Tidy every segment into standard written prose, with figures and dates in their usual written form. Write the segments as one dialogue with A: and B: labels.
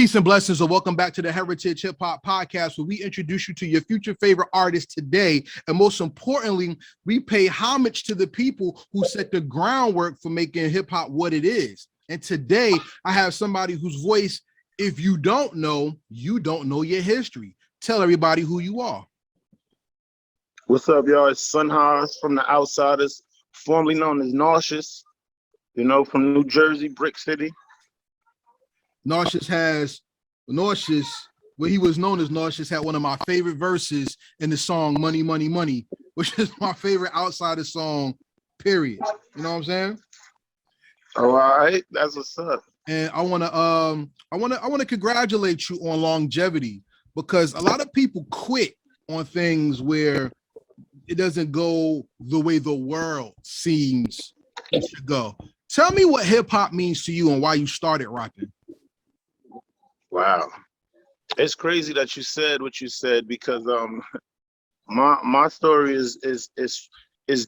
A: Peace and blessings, and welcome back to the Heritage Hip Hop Podcast, where we introduce you to your future favorite artists today. And most importantly, we pay homage to the people who set the groundwork for making hip hop what it is. And today, I have somebody whose voice, if you don't know your history. Tell everybody who you are.
B: What's up, y'all? It's Sun Haas from The Outsiders, formerly known as Nauseous, from New Jersey, Brick City.
A: Nauseous, what he was known as Nauseous, had one of my favorite verses in the song Money, Money, Money, which is my favorite Outsider song, period. You know what I'm saying?
B: All right, that's what's up.
A: And I want to congratulate you on longevity, because a lot of people quit on things where it doesn't go the way the world seems it should go. Tell me what hip hop means to you and why you started rapping.
B: Wow, it's crazy that you said what you said, because my story is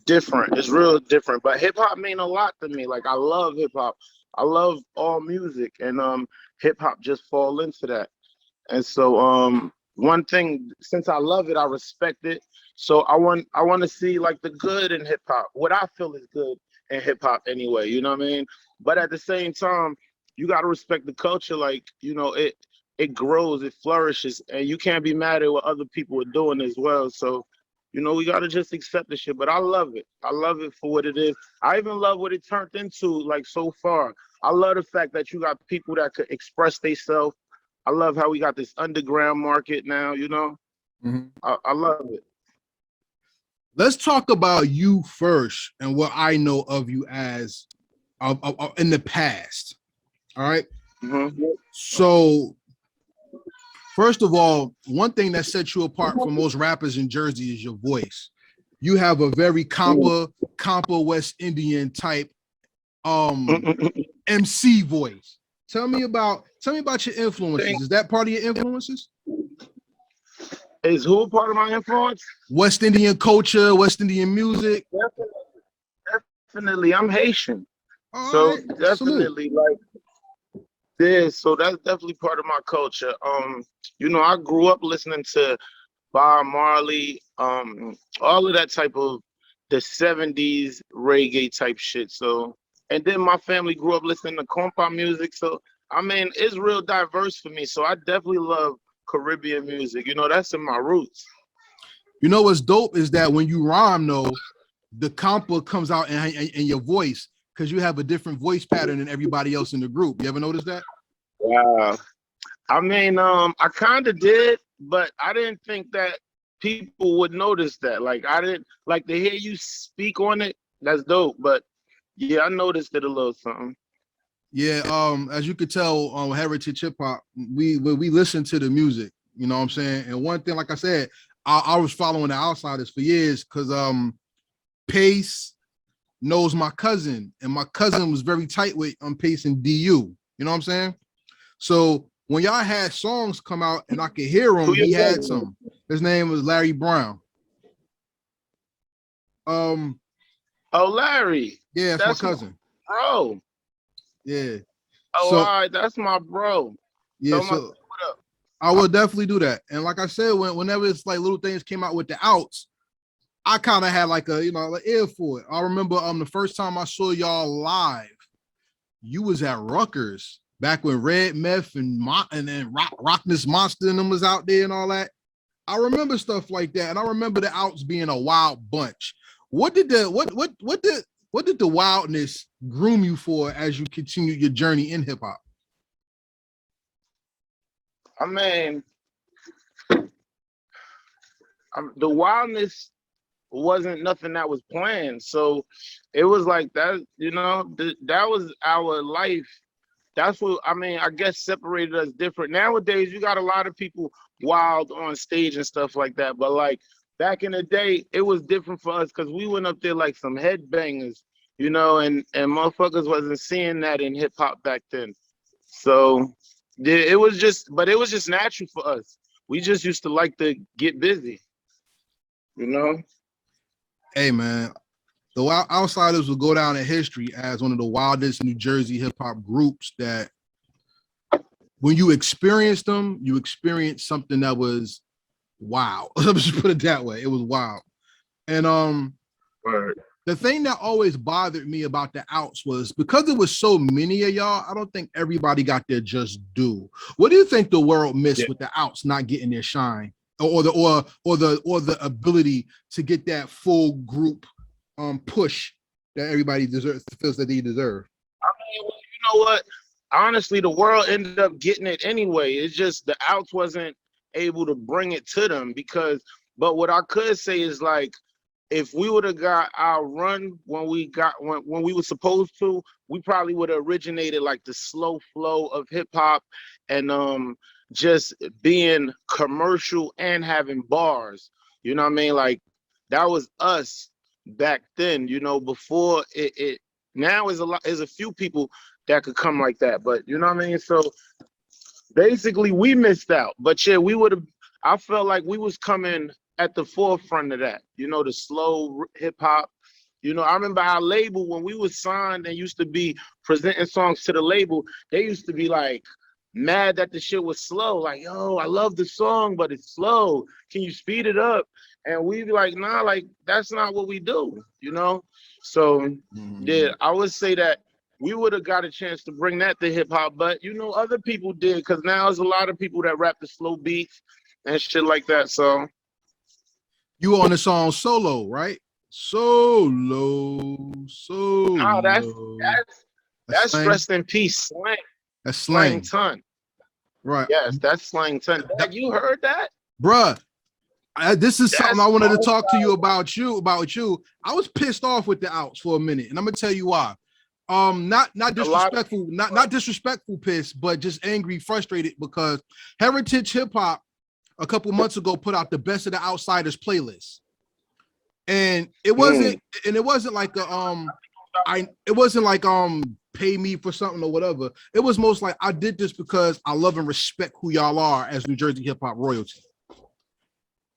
B: different. It's real different. But hip hop mean a lot to me. Like, I love hip hop. I love all music, and hip hop just fall into that. And so one thing, since I love it, I respect it. So I want to see like the good in hip hop, what I feel is good in hip hop anyway. You know what I mean? But at the same time, you got to respect the culture. Like, it grows, it flourishes, and you can't be mad at what other people are doing as well. So, we got to just accept the shit. But I love it. I love it for what it is. I even love what it turned into, like, so far. I love the fact that you got people that could express themselves. I love how we got this underground market now,
A: Mm-hmm.
B: I love it.
A: Let's talk about you first and what I know of you as in the past. All right.
B: Mm-hmm.
A: So, first of all, one thing that sets you apart from most rappers in Jersey is your voice. You have a very compa West Indian type MC voice. Tell me about your influences. Is that part of your influences?
B: Is who part of my influence?
A: West Indian culture, West Indian music.
B: Definitely. I'm Haitian.
A: All
B: so
A: right.
B: definitely like this. So that's definitely part of my culture. I grew up listening to Bob Marley, all of that type of the 70s reggae type shit. So, and then my family grew up listening to compa music. So, I mean, it's real diverse for me. So I definitely love Caribbean music. That's in my roots.
A: What's dope is that when you rhyme, though, the compa comes out in your voice, because you have a different voice pattern than everybody else in the group. You ever notice that?
B: Wow. I mean, I kind of did, but I didn't think that people would notice that. Like, I didn't like to hear you speak on it. That's dope. But yeah, I noticed it a little something.
A: Yeah. As you could tell on Heritage Hip Hop, we listen to the music. You know what I'm saying? And one thing, like I said, I was following the Outsiders for years because Pace knows my cousin, and my cousin was very tight with Pace and DU. You know what I'm saying? So when y'all had songs come out and I could hear him, he had some. His name was Larry Brown.
B: Oh, Larry.
A: Yeah, that's my cousin.
B: Bro.
A: Yeah.
B: Oh, so, all right, that's my bro.
A: Yeah, so what up? I will definitely do that. And like I said, whenever it's like little things came out with the outs, I kind of had like an ear for it. I remember the first time I saw y'all live, you was at Rutgers back when Red Meth and then Rockness Monster and them was out there and all that. I remember stuff like that, and I remember the outs being a wild bunch. What did the wildness groom you for as you continued your journey in hip hop?
B: I mean, the wildness wasn't nothing that was planned. So it was like that, that was our life. That's what, I guess separated us different. Nowadays, you got a lot of people wild on stage and stuff like that. But like back in the day, it was different for us because we went up there like some headbangers, and motherfuckers wasn't seeing that in hip hop back then. So yeah, it was just natural for us. We just used to like to get busy,
A: Hey, man, the Outsiders will go down in history as one of the wildest New Jersey hip hop groups that when you experienced them, you experienced something that was wow. Let's just put it that way. It was wild. And
B: Word.
A: the thing that always bothered me about the outs was because it was so many of y'all, I don't think everybody got their just due. What do you think the world missed with the outs not getting their shine, or the ability to get that full group push that everybody deserves, feels that they deserve?
B: I mean, well, you know what? Honestly, the world ended up getting it anyway. It's just the outs wasn't able to bring it to them but what I could say is like, if we would have got our run when we were supposed to, we probably would have originated like the slow flow of hip hop and just being commercial and having bars. You know what I mean? Like that was us back then, before it now is a few people that could come like that. But you know what I mean? So basically we missed out. But yeah, I felt like we was coming at the forefront of that, the slow hip hop. I remember our label when we was signed and used to be presenting songs to the label, they used to be like mad that the shit was slow. Like, yo, I love the song, but it's slow. Can you speed it up? And we'd be like, nah, like that's not what we do, So yeah, I would say that we would have got a chance to bring that to hip hop, but other people did, because now there's a lot of people that rap the slow beats and shit like that. So
A: you on the song Solo, right? Solo.
B: no, that's rest in peace slang.
A: That's slang.
B: Ton.
A: Right.
B: Yes, that's slang ton. Dad, you heard that?
A: Bruh. This is something I wanted to talk to you about. I was pissed off with the outs for a minute, and I'm gonna tell you why. Not disrespectful, not disrespectful pissed, but just angry, frustrated because Heritage Hip Hop a couple months ago put out the Best of the Outsiders playlist. And it wasn't like pay me for something or whatever. It was most like I did this because I love and respect who y'all are as New Jersey hip hop royalty.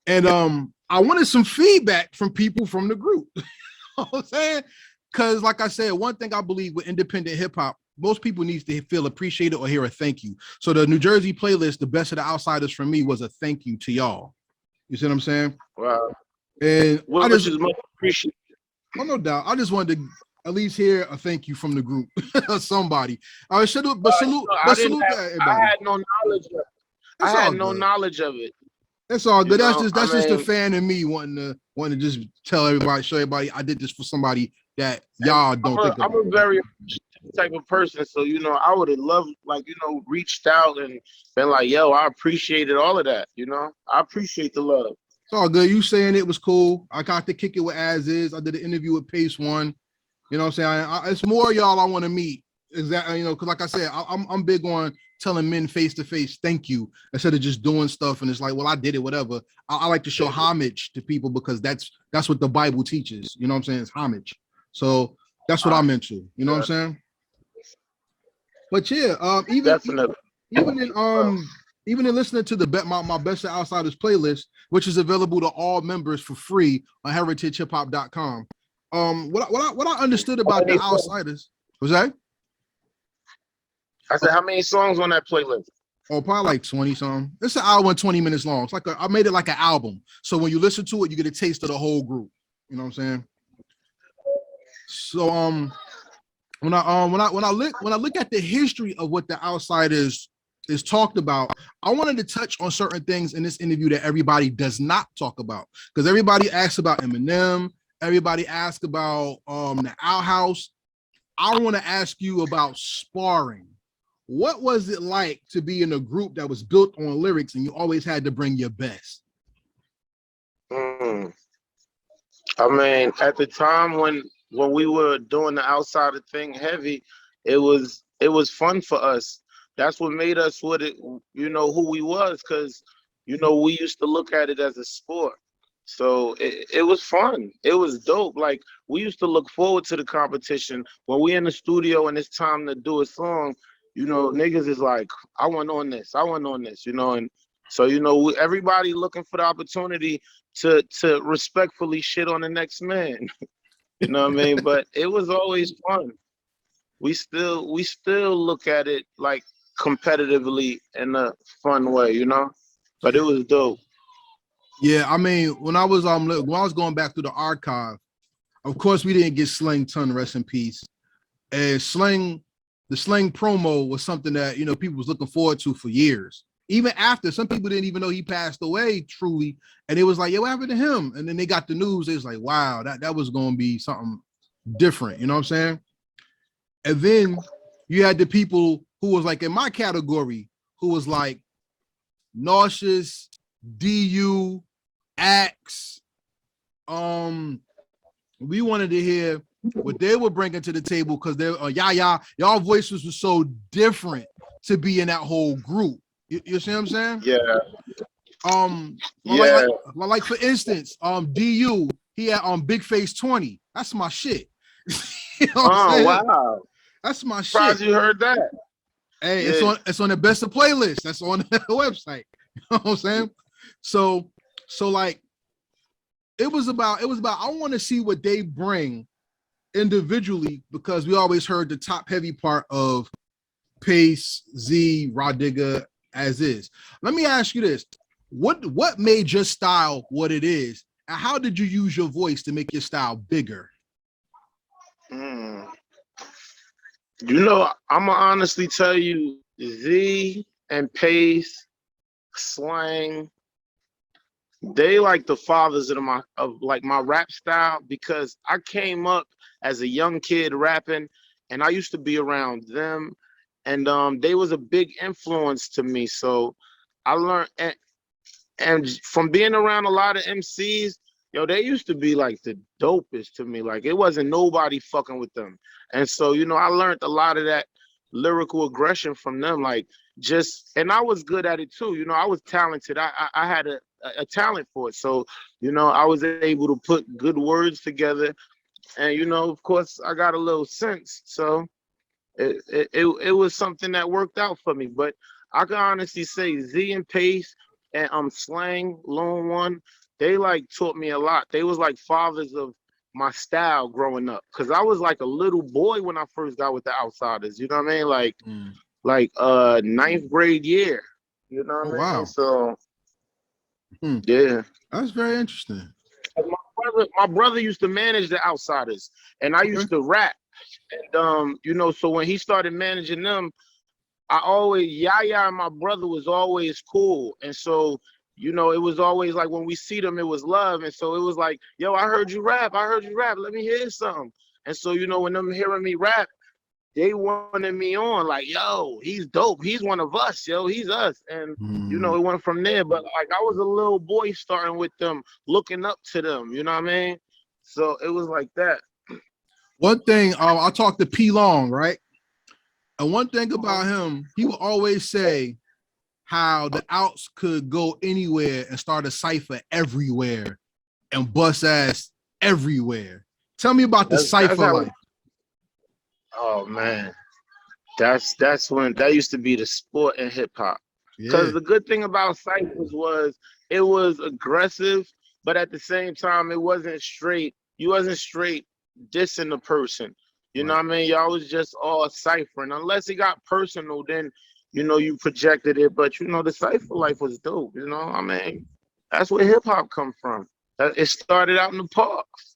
A: And I wanted some feedback from people from the group. You know what I'm saying? Because like I said, one thing I believe with independent hip hop, most people need to feel appreciated or hear a thank you. So the New Jersey playlist, the Best of the Outsiders, for me was a thank you to y'all. You see what I'm saying?
B: Wow.
A: And
B: I just much appreciate.
A: Oh, no doubt. I just wanted to at least hear a thank you from the group, somebody. I should have, but salute everybody.
B: I had no knowledge of it. I had no knowledge of it.
A: That's all good. That's just the fan in me wanting to just tell everybody, show everybody I did this for somebody that y'all don't think
B: I'm a very type of person, so I would have loved, like, reached out and been like, yo, I appreciated all of that. I appreciate the love.
A: It's all good. You saying it was cool. I got to kick it with As Is. I did an interview with Pace One. You know what I'm saying? It's more y'all I want to meet. Is that, because like I said, I'm big on telling men face to face thank you instead of just doing stuff and it's like, well, I did it, whatever. I like to show homage to people because that's what the Bible teaches. You know what I'm saying? It's homage. So that's what I'm into. You know what I'm saying? But yeah, even in listening to my Best of Outsiders playlist, which is available to all members for free on heritagehiphop.com. What I understood about the Outsiders was that
B: I said, how many songs on that playlist?
A: Oh, probably like 20 something. It's an hour and 20 minutes long. It's like I made it like an album. So when you listen to it, you get a taste of the whole group. You know what I'm saying? So when I look at the history of what the Outsiders is talked about, I wanted to touch on certain things in this interview that everybody does not talk about, because everybody asks about Eminem, everybody asks about the Outhouse. I want to ask you about sparring. What was it like to be in a group that was built on lyrics and you always had to bring your best?
B: I mean, at the time when we were doing the Outsider thing heavy, it was fun for us. That's what made us who we was, because we used to look at it as a sport. So it was fun. It was dope. Like, we used to look forward to the competition. When we in the studio and it's time to do a song, niggas is like, I want on this, and so everybody looking for the opportunity to respectfully shit on the next man. You know what I mean? But it was always fun. We still look at it like competitively in a fun way, you know. But it was dope.
A: Yeah, I mean, when I was going back through the archive, of course we didn't get Sling Ton, rest in peace. And the Sling promo was something that people was looking forward to for years. Even after, some people didn't even know he passed away truly, and it was like, "Yo, what happened to him?" And then they got the news. It was like, "Wow, that was going to be something different." You know what I'm saying? And then you had the people who was like in my category, who was like nauseous, DU, Axe. We wanted to hear what they were bringing to the table because they y'all voices were so different to be in that whole group. You see what I'm saying?
B: Yeah.
A: Like,
B: Yeah.
A: like for instance, DU, he had Big Face 20. That's my shit. You know what I'm
B: Oh
A: saying?
B: wow.
A: That's my
B: Surprised
A: shit.
B: you heard that.
A: Hey,
B: Yeah.
A: it's on the best of playlist. That's on the website. You know what I'm saying? So like it was about I want to see what they bring individually because we always heard the top heavy part of Pace, Z, Rod Digger as is. Let me ask you this. What made your style what it is? And how did you use your voice to make your style bigger?
B: Mm. You know, I'm gonna honestly tell you, Z and Pace, Slang, they like the fathers of my rap style because I came up as a young kid rapping, and I used to be around them, and they was a big influence to me. So I learned, and from being around a lot of MCs, yo, they used to be like the dopest to me. Like it wasn't nobody fucking with them. And so, I learned a lot of that lyrical aggression from them. Like and I was good at it too. I was talented. I had a talent for it. So, I was able to put good words together. And, of course, I got a little sense. So it was something that worked out for me. But I can honestly say Z and Pace and Slang, Lone One, they like taught me a lot. They was like fathers of my style growing up. Cause I was like a little boy when I first got with the Outsiders. You know what I mean? Like ninth grade year. You know
A: Oh
B: what I mean?
A: wow.
B: So
A: Hmm.
B: yeah.
A: That's very interesting.
B: My brother used to manage the Outsiders and I
A: Okay.
B: used to rap. And so when he started managing them, I always Yaya and my brother was always cool, and so it was always like when we see them, it was love, and so it was like, yo, I heard you rap, let me hear something, and so when them hearing me rap, they wanted me on, like, yo, he's dope, he's one of us, yo, he's us, and it went from there. But like I was a little boy starting with them, looking up to them, you know what I mean? So it was like that.
A: One thing, I talked to P Long, right? And one thing about him, he would always say how the outs could go anywhere and start a cipher everywhere and bust ass everywhere. Tell me about the
B: That's
A: cipher
B: how.
A: life.
B: Oh man. That's when that used to be the sport in hip hop.
A: Yeah.
B: Because the good thing about ciphers was it was aggressive, but at the same time it wasn't straight. You wasn't straight dissing the person. You know
A: Right.
B: what I mean? Y'all was just all ciphering. Unless it got personal, then you projected it. But the cipher life was dope. I mean, that's where hip hop come from. It started out in the parks.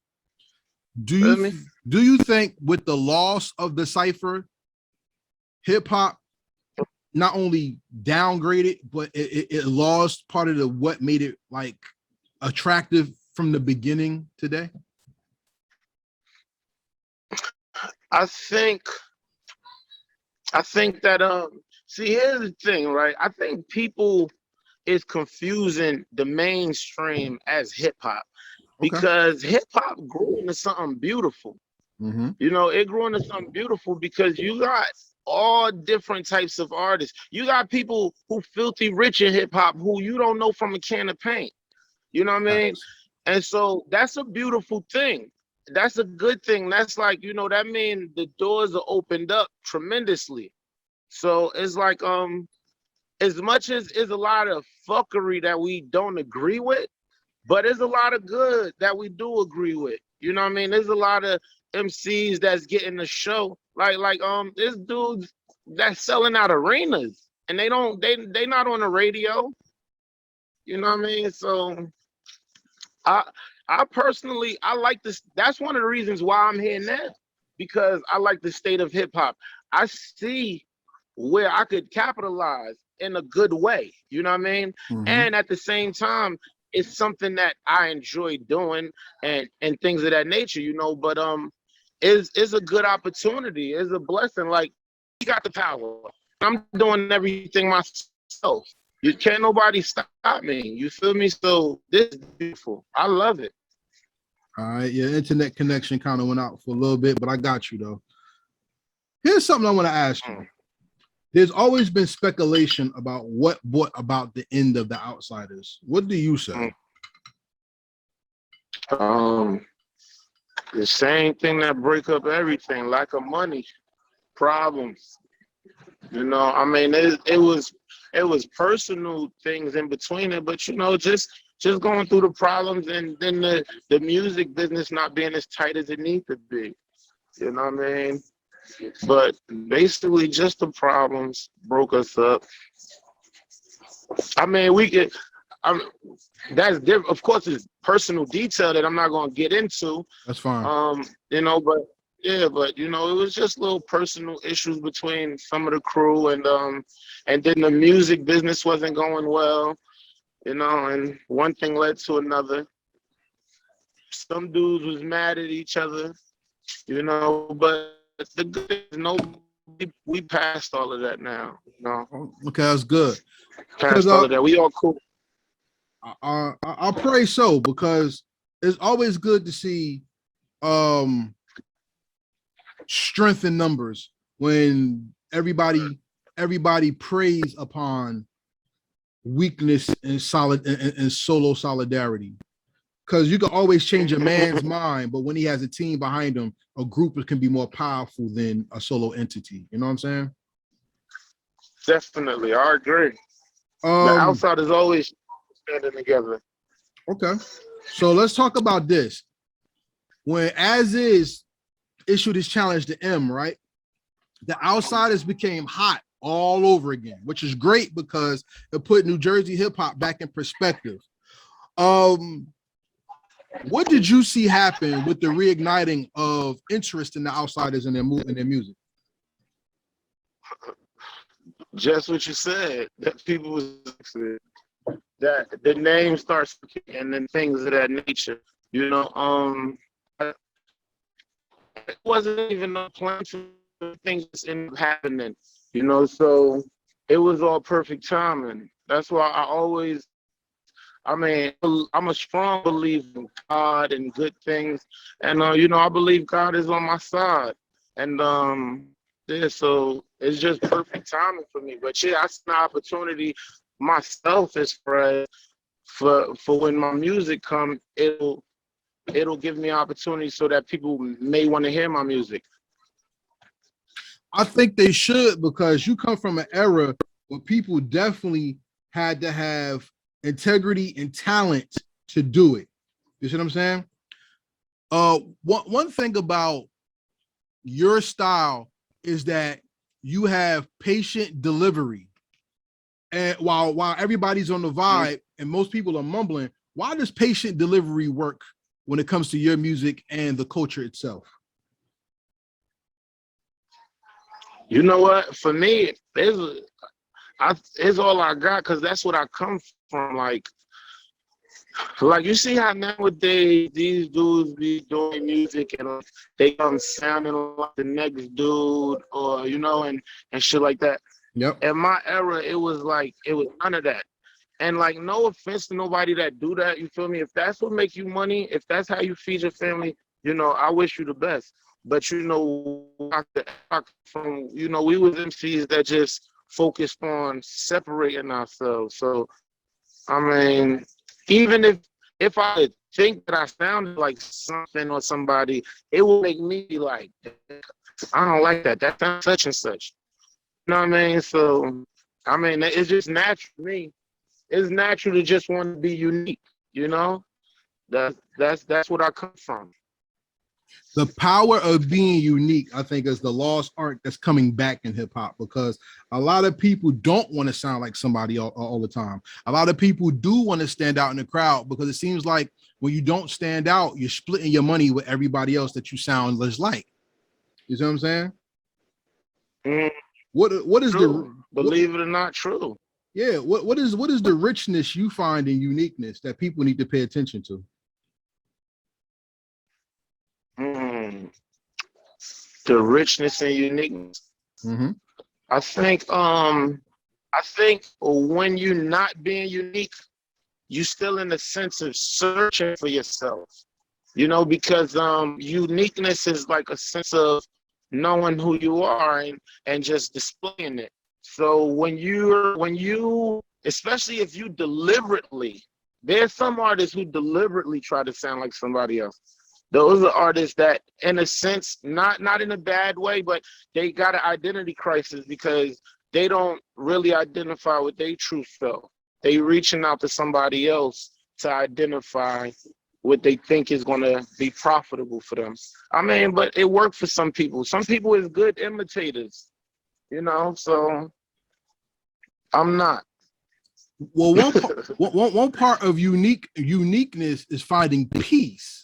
A: Do you
B: Feel me?
A: do you think with the loss of the cipher, hip hop not only downgraded, but it lost part of the what made it like attractive from the beginning today?
B: I think I think that see, here's the thing, right? I think people is confusing the mainstream as hip hop
A: Okay.
B: because hip hop grew into something beautiful.
A: Mm-hmm.
B: It grew into something beautiful because you got all different types of artists. You got people who filthy rich in hip hop who you don't know from a can of paint. You know what I mean? And so that's a beautiful thing. That's a good thing. That's like, that means the doors are opened up tremendously. So it's like as much as is a lot of fuckery that we don't agree with, but there's a lot of good that we do agree with. You know what I mean? There's a lot of MCs that's getting the show. Like this dude, that's selling out arenas, and they not on the radio. You know what I mean? So I I personally I like this. That's one of the reasons why I'm here now, because I like the state of hip hop. I see where I could capitalize in a good way. You know what I mean?
A: Hmm.
B: And at the same time, it's something that I enjoy doing and things of that nature. But is a good opportunity. Is a blessing. Like, he got the power. I'm doing everything myself. You can't nobody stop me. You feel me? So this is beautiful. I love it.
A: All right, your internet connection kind of went out for a little bit, but I got you though. Here's something I want to ask you.
B: Mm.
A: There's always been speculation about what brought about the end of the Outsiders. What do you say?
B: Um, the same thing that break up everything, lack of money, problems. I mean, it was personal things in between it, but just going through the problems, and then the music business not being as tight as it needs to be. You know what I mean? But basically, just the problems broke us up. I mean, we could. I'm, that's different. Of course, it's personal detail that I'm not going to get into.
A: That's fine.
B: But yeah, but it was just little personal issues between some of the crew, and then the music business wasn't going well. And one thing led to another. Some dudes was mad at each other. But the good thing is, we passed all of that now.
A: Okay, that's good. Because
B: Passed all of that. We all cool.
A: I pray so, because it's always good to see strength in numbers when everybody preys upon weakness and and solo solidarity. Because you can always change a man's mind, but when he has a team behind him, a group can be more powerful than a solo entity. You know what I'm saying?
B: Definitely, I agree. The
A: Um,
B: outside is always standing together.
A: okay. So let's talk about this. When As Is issued his challenge to M, right? The Outsiders became hot all over again, which is great because it put New Jersey hip hop back in perspective. Um, what did you see happen with the reigniting of interest in the Outsiders and their music?
B: Just what you said. That people was that the name starts and then things of that nature. It wasn't even a plan for things just ended up happening. So it was all perfect timing. That's why I mean, I'm a strong believer in God and good things, and I believe God is on my side, and yeah, so it's just perfect timing for me. But yeah, I see an opportunity myself as far as for when my music comes, it'll give me opportunity so that people may want to hear my music.
A: I think they should, because you come from an era where people definitely had to have integrity and talent to do it. You see what I'm saying? One thing about your style is that you have patient delivery, and while everybody's on the vibe and most people are mumbling, why does patient delivery work when it comes to your music and the culture itself?
B: You know what? For me, it's all I got, because that's what I come from. Like you see how nowadays these dudes be doing music, and they come sounding like the next dude, or and shit like that.
A: Yep.
B: In my era, it was none of that. And like, no offense to nobody that do that, you feel me? If that's what make you money, if that's how you feed your family, I wish you the best. But from we was MCs that just focused on separating ourselves. So I mean, even if I think that I sounded like something or somebody, it will make me be like, I don't like that. That sounds such and such. You know what I mean? So I mean, it's just natural to me. It's natural to just want to be unique. You know, that's what I come from.
A: The power of being unique, I think, is the lost art that's coming back in hip hop, because a lot of people don't want to sound like somebody all the time. A lot of people do want to stand out in the crowd, because it seems like when you don't stand out, you're splitting your money with everybody else that you sound less like. You see what I'm saying?
B: Mm,
A: What is
B: true.
A: what,
B: Believe it or not, true.
A: yeah, what is the richness you find in uniqueness that people need to pay attention to?
B: Mm, the richness and uniqueness.
A: Mm-hmm.
B: I think when you're not being unique, you still in the sense of searching for yourself. Because uniqueness is like a sense of knowing who you are and just displaying it. So when you especially if you deliberately, there's some artists who deliberately try to sound like somebody else. Those are artists that, in a sense, not in a bad way, but they got an identity crisis because they don't really identify with their true self. They reaching out to somebody else to identify what they think is going to be profitable for them. I mean, but it worked for some people. Some people is good imitators, so I'm not.
A: Well, one part of uniqueness is finding peace.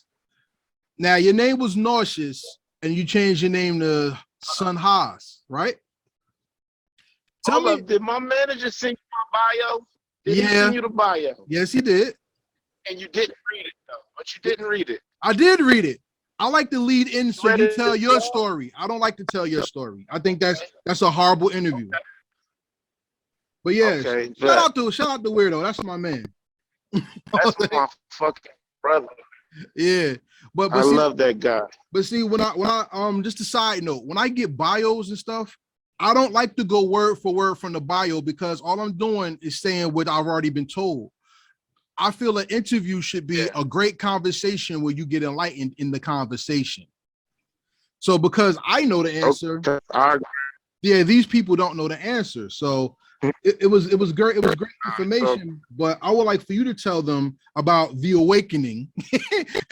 A: Now, your name was Nauseous, and you changed your name to Sun Haas, right? Tell
B: Hold
A: me.
B: up, did my manager send you my bio? Did he
A: Yeah.
B: send you the bio?
A: Yes, he did.
B: And you didn't read it, though. But you didn't read it.
A: I did read it. I like to lead in so
B: Read
A: you
B: it
A: tell
B: as
A: your
B: well?
A: story. I don't like to tell your story. I think that's a horrible interview. But yeah,
B: Okay,
A: shout out to Weirdo. That's my man.
B: that's my fucking brother.
A: Yeah, but
B: I
A: see,
B: love that guy.
A: but see, when I just a side note, when I get bios and stuff, I don't like to go word for word from the bio, because all I'm doing is saying what I've already been told. I feel an interview should be a great conversation where you get enlightened in the conversation. So because I know the answer,
B: Okay.
A: yeah, these people don't know the answer. So it was great. It was great information, but I would like for you to tell them about the awakening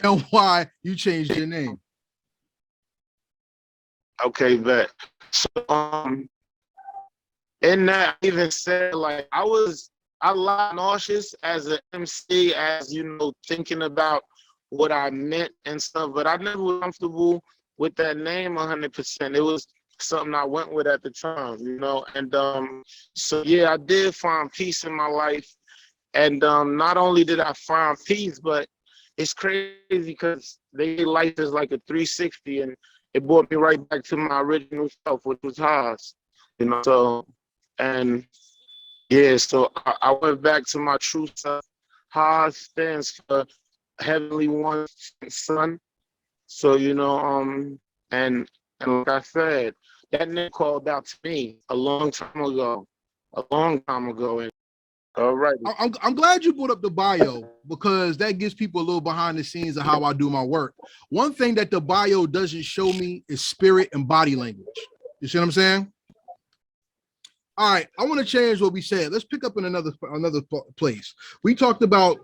A: and why you changed your name.
B: Okay, bet. So, in that, I even said, like, I lot nauseous as an MC, as thinking about what I meant and stuff, but I never was comfortable with that name 100%. It was something I went with at the time, and so yeah, I did find peace in my life, and not only did I find peace, but it's crazy because life is like a 360, and it brought me right back to my original self, which was Haas, so. And yeah, so I went back to my true self. Ha stands for Heavenly One Son. So and like I said, that name called out to me a long time ago, And all right,
A: I'm glad you brought up the bio, because that gives people a little behind the scenes of how I do my work. One thing that the bio doesn't show me is spirit and body language. You see what I'm saying? All right, I want to change what we said. Let's pick up in another place. We talked about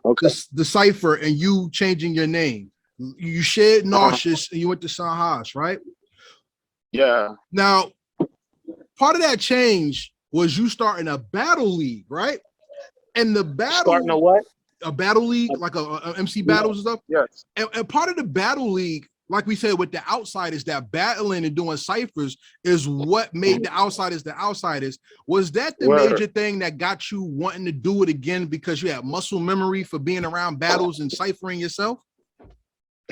A: the cipher and you changing your name. You shared Nauseous and you went to Sahas, right?
B: Yeah.
A: Now, part of that change was you starting a battle league, right? And the battle
B: starting a what?
A: A battle league, like a MC battles and stuff.
B: Yes.
A: And part of the battle league, like we said with the outsiders, that battling and doing ciphers is what made the outsiders the outsiders. Was that the major thing that got you wanting to do it again, because you had muscle memory for being around battles and ciphering yourself?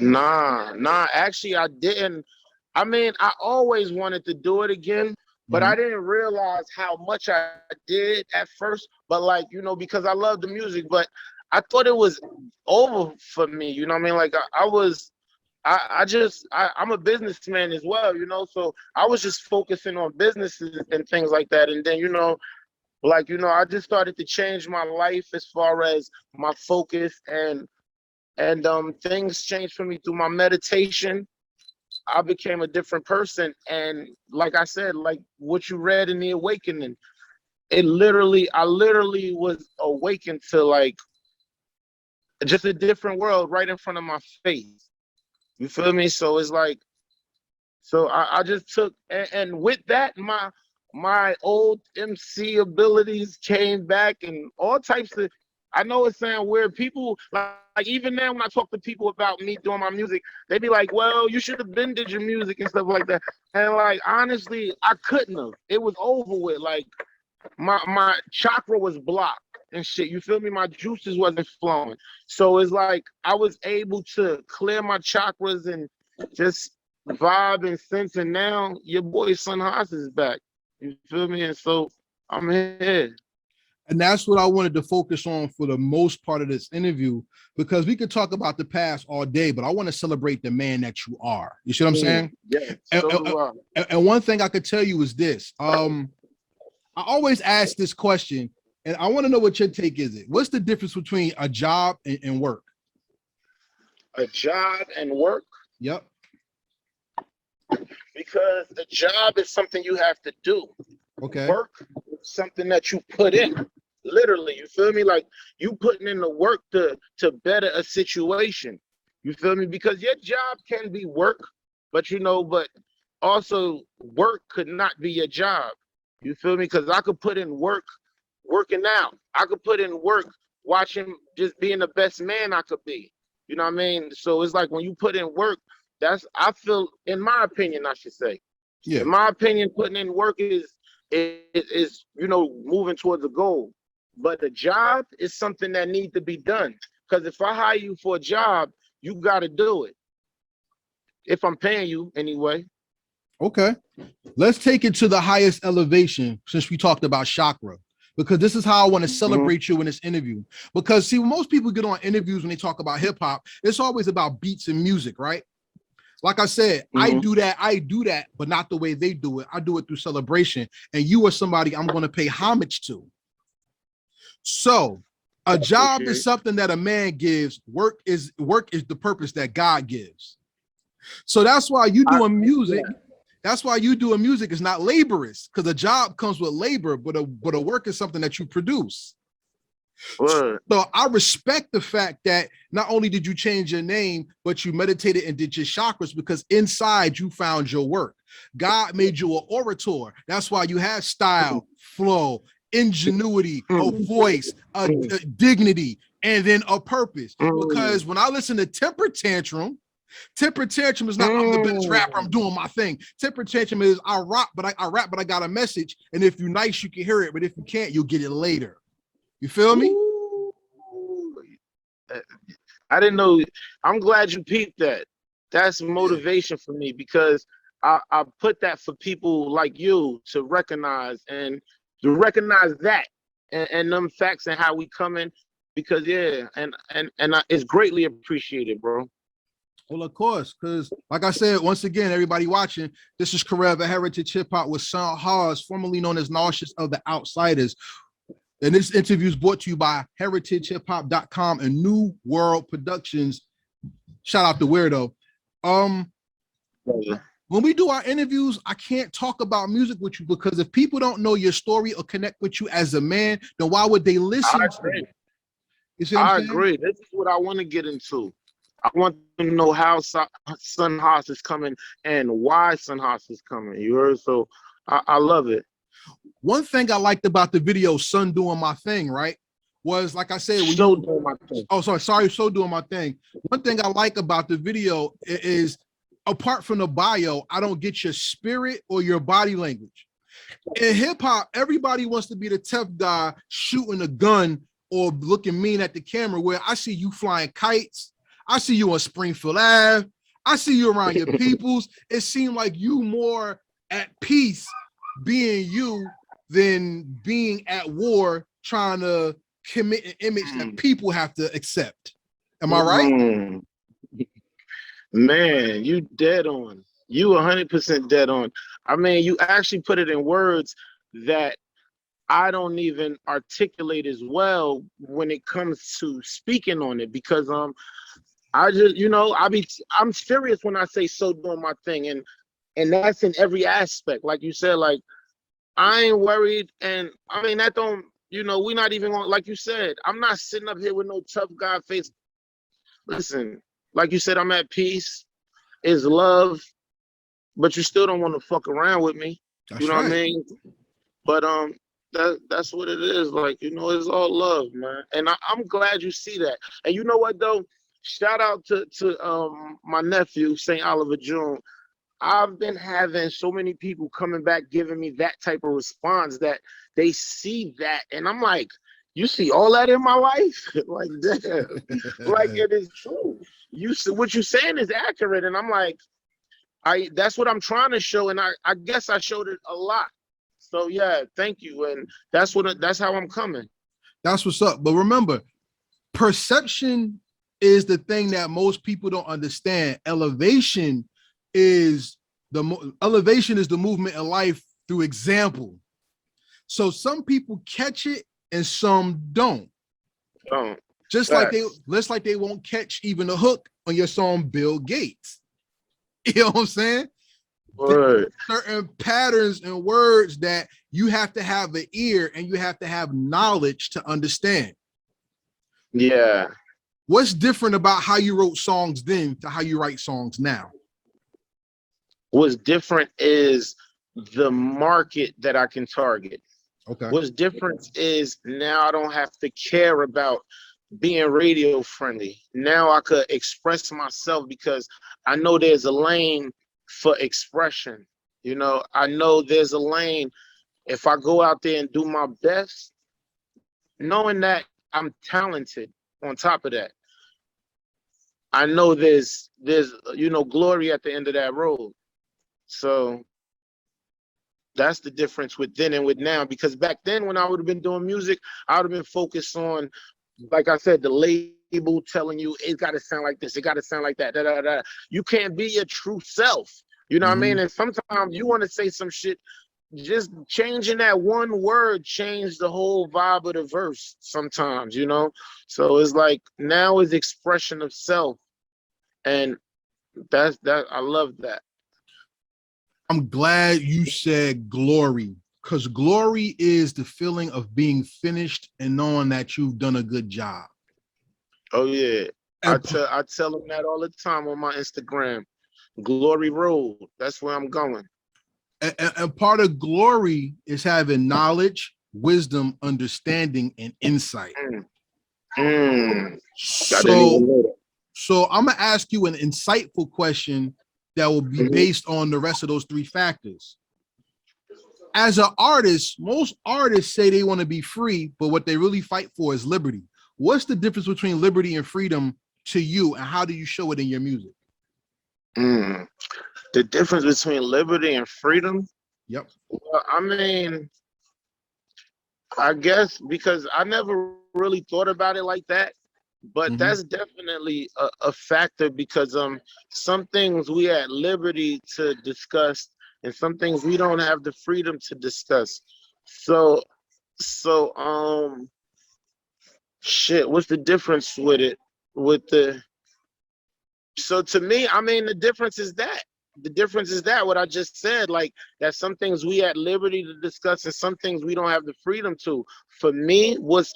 B: Nah. Actually, I didn't. I mean, I always wanted to do it again, but I didn't realize how much I did at first. But like, because I love the music, but I thought it was over for me. You know what I mean? Like I'm a businessman as well, so I was just focusing on businesses and things like that. And then, I just started to change my life as far as my focus, and things changed for me through my meditation. I became a different person. And like I said, like what you read in The Awakening, I literally was awakened to like just a different world right in front of my face. You feel me? So it's like, so I just took, and with that, my old MC abilities came back, and all types of. I know it sounds weird. People like even now when I talk to people about me doing my music, they be like, "Well, you should have been did your music and stuff like that." And like honestly, I couldn't have. It was over with. Like my chakra was blocked and shit. You feel me? My juices wasn't flowing. So it's like I was able to clear my chakras and just vibe and sense. And now your boy Son Haas is back. You feel me? And so I'm here.
A: And that's what I wanted to focus on for the most part of this interview, because we could talk about the past all day, but I want to celebrate the man that you are. You see what I'm saying?
B: Yeah,
A: And,
B: so do I.
A: and one thing I could tell you is this. I always ask this question, and I want to know what your take is. It. What's the difference between a job and work?
B: A job and work?
A: Yep.
B: Because a job is something you have to do.
A: Okay.
B: Work is something that you put in. Literally, you feel me? Like you putting in the work to better a situation. You feel me? Because your job can be work, but but also work could not be your job. You feel me? Because I could put in work working out. I could put in work watching, just being the best man I could be. You know what I mean? So it's like when you put in work, I feel, in my opinion, I should say,
A: Yeah.
B: in my opinion, putting in work is moving towards a goal. But a job is something that needs to be done. Because if I hire you for a job, you got to do it. If I'm paying you anyway.
A: Okay. Let's take it to the highest elevation since we talked about chakra, because this is how I want to celebrate you in this interview. Because see, when most people get on interviews when they talk about hip hop, it's always about beats and music, right? Like I said, I do that, but not the way they do it. I do it through celebration. And you are somebody I'm going to pay homage to. So a job is something that a man gives. Work is the purpose that God gives. So that's why you doing music. That's why you doing music is not laborious, because a job comes with labor, but a work is something that you produce. So I respect the fact that not only did you change your name, but you meditated and did your chakras, because inside you found your work. God made you an orator. That's why you have style, flow, ingenuity, a voice, a dignity, and then a purpose. Because when I listen to Temper Tantrum is not I'm the best rapper, I'm doing my thing. Temper Tantrum is I rap, but I got a message. And if you're nice, you can hear it. But if you can't, you'll get it later. You feel me?
B: I didn't know. I'm glad you peeped that. That's motivation for me, because I put that for people like you to recognize that and them facts and how we coming, because it's greatly appreciated, bro.
A: Well, of course, because like I said, once again, everybody watching, this is Karev, Heritage Hip Hop with Son Haas, formerly known as Nauseous of the Outsiders. And this interview is brought to you by heritagehiphop.com and New World Productions. Shout out to Weirdo. When we do our interviews, I can't talk about music with you, because if people don't know your story or connect with you as a man, then why would they listen to you?
B: You see what I'm saying? I agree. This is what I want to get into. I want them to know how Son Haas is coming and why Son Haas is coming. You heard? So I love it.
A: One thing I liked about the video, Son Doing My Thing, right, was, like I said, when
B: So Doing My Thing.
A: Oh, sorry, So Doing My Thing. One thing I like about the video is, apart from the bio, I don't get your spirit or your body language. In hip hop, everybody wants to be the tough guy shooting a gun or looking mean at the camera, where I see you flying kites. I see you on Springfield Ave. I see you around your peoples. It seemed like you more at peace being you than being at war, trying to commit an image that people have to accept. Am I right?
B: Man, you dead on. You 100% dead on. I mean, you actually put it in words that I don't even articulate as well when it comes to speaking on it, because I just, I'm serious when I say so doing my thing, and that's in every aspect. Like you said, like I ain't worried, and I mean that don't, we're not even on, like you said, I'm not sitting up here with no tough guy face. Listen, like you said, I'm at peace. is love, but you still don't want to fuck around with me.
A: That's
B: You know what I
A: right.
B: mean? But that's what it is. Like, it's all love, man. And I'm glad you see that. And you know what though? Shout out to my nephew, St. Oliver June. I've been having so many people coming back giving me that type of response that they see that, and I'm like, you see all that in my life? Like, damn, like it is true. What you're saying is accurate, and I'm like, that's what I'm trying to show, and I guess I showed it a lot. So yeah, thank you, and that's how I'm coming.
A: That's what's up. But remember, perception is the thing that most people don't understand. Elevation is the movement in life through example. So some people catch it and some don't.
B: Um,
A: Just like they won't catch even a hook on your song Bill Gates. You know what I'm saying? Certain patterns and words that you have to have an ear and you have to have knowledge to understand.
B: Yeah.
A: What's different about how you wrote songs then to how you write songs now?
B: What's different is the market that I can target.
A: Okay.
B: What's different is now I don't have to care about being radio friendly. Now I could express myself because I know there's a lane for expression. I know there's a lane. If I go out there and do my best, knowing that I'm talented on top of that, I know there's glory at the end of that road. So that's the difference with then and with now, because back then when I would have been doing music, I would have been focused on, like I said, the label telling you it got to sound like this, it got to sound like that. Da, da, da. You can't be your true self. You know what I mean? And sometimes you want to say some shit, just changing that one word changed the whole vibe of the verse sometimes, So it's like now is expression of self. And that I love that.
A: I'm glad you said glory, because glory is the feeling of being finished and knowing that you've done a good job.
B: Oh yeah. I tell them that all the time on my Instagram. Glory Road. That's where I'm going.
A: And part of glory is having knowledge, wisdom, understanding, and insight. So I'm gonna ask you an insightful question that will be based on the rest of those three factors. As an artist, most artists say they want to be free, but what they really fight for is liberty. What's the difference between liberty and freedom to you, and how do you show it in your music?
B: The difference between liberty and freedom?
A: Yep.
B: Well, I mean, I guess because I never really thought about it like that, but that's definitely a factor, because some things we at liberty to discuss and some things we don't have the freedom to discuss. So shit, what's the difference with it? So to me, I mean, the difference is that what I just said, like that some things we at liberty to discuss and some things we don't have the freedom to. For me, what's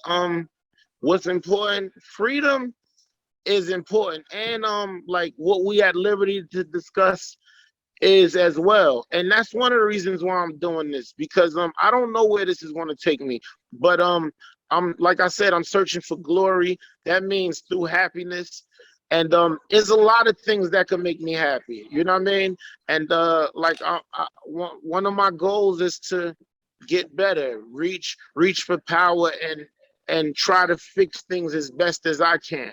B: important, freedom is important, and like what we at liberty to discuss is as well. And that's one of the reasons why I'm doing this, because I don't know where this is going to take me, but I'm like I said, I'm searching for glory. That means through happiness. And there's a lot of things that can make me happy. You know what I mean? And like one of my goals is to get better, reach for power, and try to fix things as best as I can.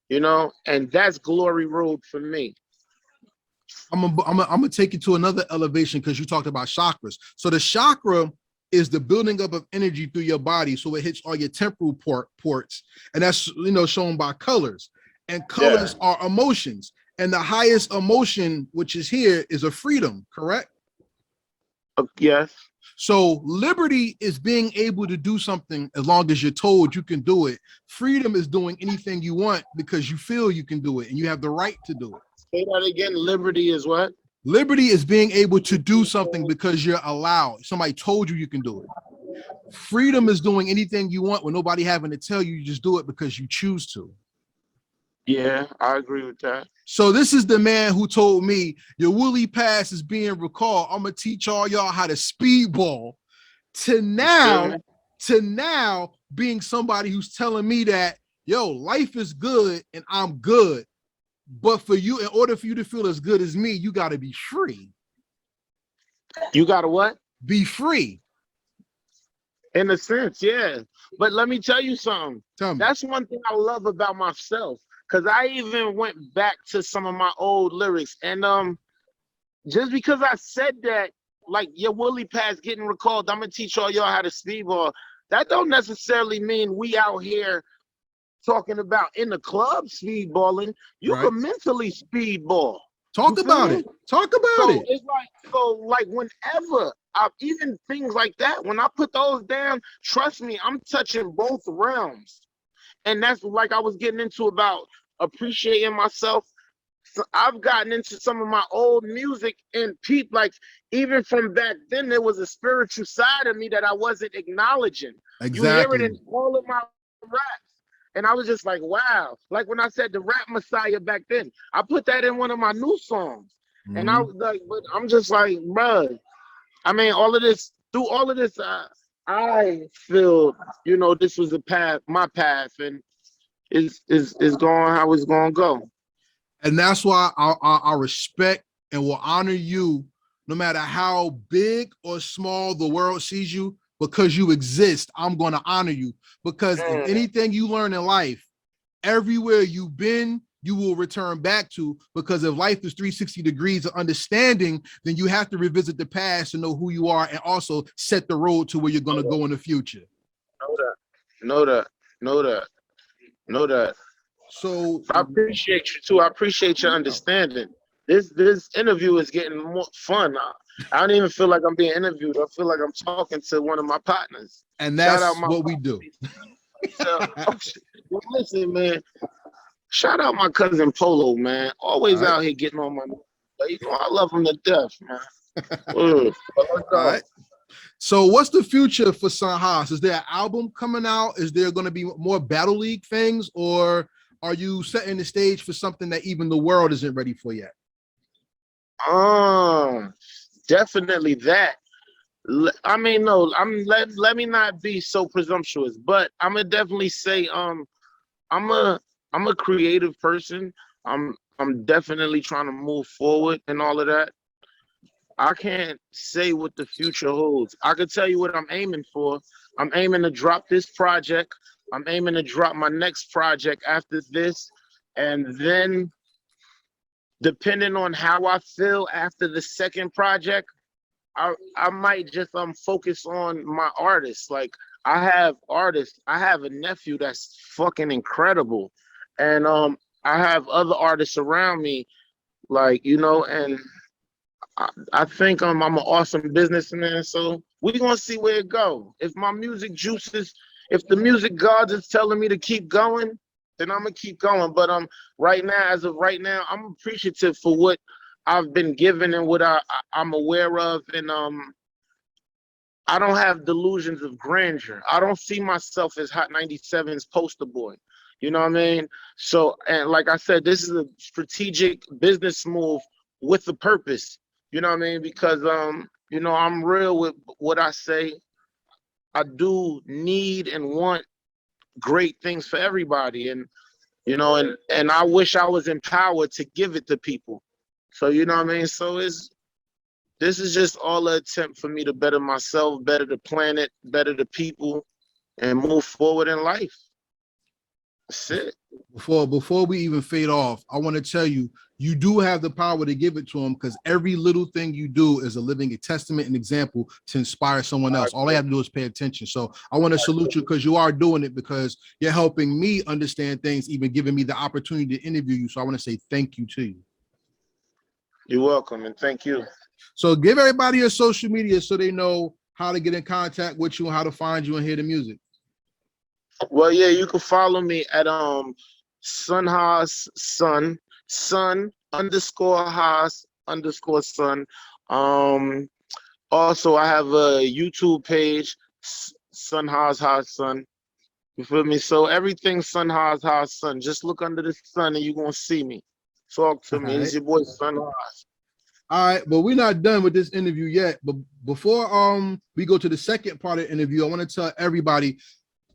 B: And that's glory road for me.
A: I'm gonna take you to another elevation, because you talked about chakras. So the chakra is the building up of energy through your body, so it hits all your temporal ports, and that's shown by colors. And colors are emotions, and the highest emotion, which is here, is a freedom. Correct?
B: Yes.
A: So liberty is being able to do something as long as you're told you can do it. Freedom is doing anything you want because you feel you can do it and you have the right to do it.
B: Say that again. Liberty is what?
A: Liberty is being able to do something because you're allowed. Somebody told you can do it. Freedom is doing anything you want with nobody having to tell you. You just do it because you choose to.
B: Yeah, I agree with that.
A: So this is the man who told me your Willie Pass is being recalled. I'm gonna teach all y'all how to speedball. To now, being somebody who's telling me that, yo, life is good and I'm good. But for you, in order for you to feel as good as me, you got to be free.
B: You got to what?
A: Be free.
B: In a sense, yeah. But let me tell you something.
A: Tell me.
B: That's one thing I love about myself. Cause I even went back to some of my old lyrics. And just because I said that, like your Willie Pass getting recalled, I'm gonna teach all y'all how to speedball. That don't necessarily mean we out here talking about in the club speedballing. You
A: Right.
B: can mentally speedball.
A: Talk about it. Talk about it.
B: It's like whenever even things like that, when I put those down, trust me, I'm touching both realms. And that's like I was getting into about appreciating myself. So I've gotten into some of my old music and like even from back then, there was a spiritual side of me that I wasn't acknowledging.
A: Exactly.
B: You hear it in all of my raps. And I was just like, wow. Like when I said the rap messiah back then, I put that in one of my new songs. Mm-hmm. And I was like, but I'm just like, bruh, I mean, through all of this, I feel, this was my path, and is going how it's going to go.
A: And that's why I respect and will honor you, no matter how big or small the world sees you, because you exist. I'm going to honor you, because if anything you learn in life, everywhere you've been, you will return back to, because if life is 360 degrees of understanding, then you have to revisit the past to know who you are and also set the road to where you're going to go in the future.
B: Know that.
A: So
B: I appreciate you too. I appreciate your understanding. This interview is getting more fun. I don't even feel like I'm being interviewed. I feel like I'm talking to one of my partners.
A: And that's what we do.
B: Well, listen, man. Shout out my cousin Polo, man. Always out here getting on my. I love him to death, man.
A: All right. So what's the future for Sun Haas? Is there an album coming out? Is there going to be more Battle League things, or are you setting the stage for something that even the world isn't ready for yet?
B: Definitely that. I mean, no, let me not be so presumptuous, but I'm gonna definitely say, I'm a creative person. I'm definitely trying to move forward and all of that. I can't say what the future holds. I can tell you what I'm aiming for. I'm aiming to drop this project. I'm aiming to drop my next project after this. And then depending on how I feel after the second project, I might just focus on my artists. Like I have artists. I have a nephew that's fucking incredible. And I have other artists around me, like, and I think I'm an awesome businessman, so we're gonna see where it goes. If my music juices, if the music gods is telling me to keep going, then I'm gonna keep going. But right now, as of right now, I'm appreciative for what I've been given and what I'm aware of, and I don't have delusions of grandeur. I don't see myself as Hot 97's poster boy. You know what I mean? So, and like I said, this is a strategic business move with a purpose. You know what I mean? Because I'm real with what I say. I do need and want great things for everybody, and and I wish I was empowered to give it to people. So you know what I mean? So this is just all an attempt for me to better myself, better the planet, better the people, and move forward in life. That's it.
A: Before we even fade off, I want to tell you, you do have the power to give it to them, because every little thing you do is a living testament and example to inspire someone else. All I have to do is pay attention. So I want to salute you, because you are doing it, because you're helping me understand things, even giving me the opportunity to interview you. So I want to say thank you to you.
B: You're welcome, and thank you.
A: So give everybody your social media so they know how to get in contact with you and how to find you and hear the music.
B: Well, yeah, you can follow me at Sun Haas Sun _ Haas _ Sun. Also I have a YouTube page, Sun Haas Sun. You feel me? So everything Sun Haas, Sun. Just look under the sun and you're gonna see me. Talk to
A: All
B: me. It's
A: right.
B: your boy Sun Haas.
A: All right, but we're not done with this interview yet. But before we go to the second part of the interview, I want to tell everybody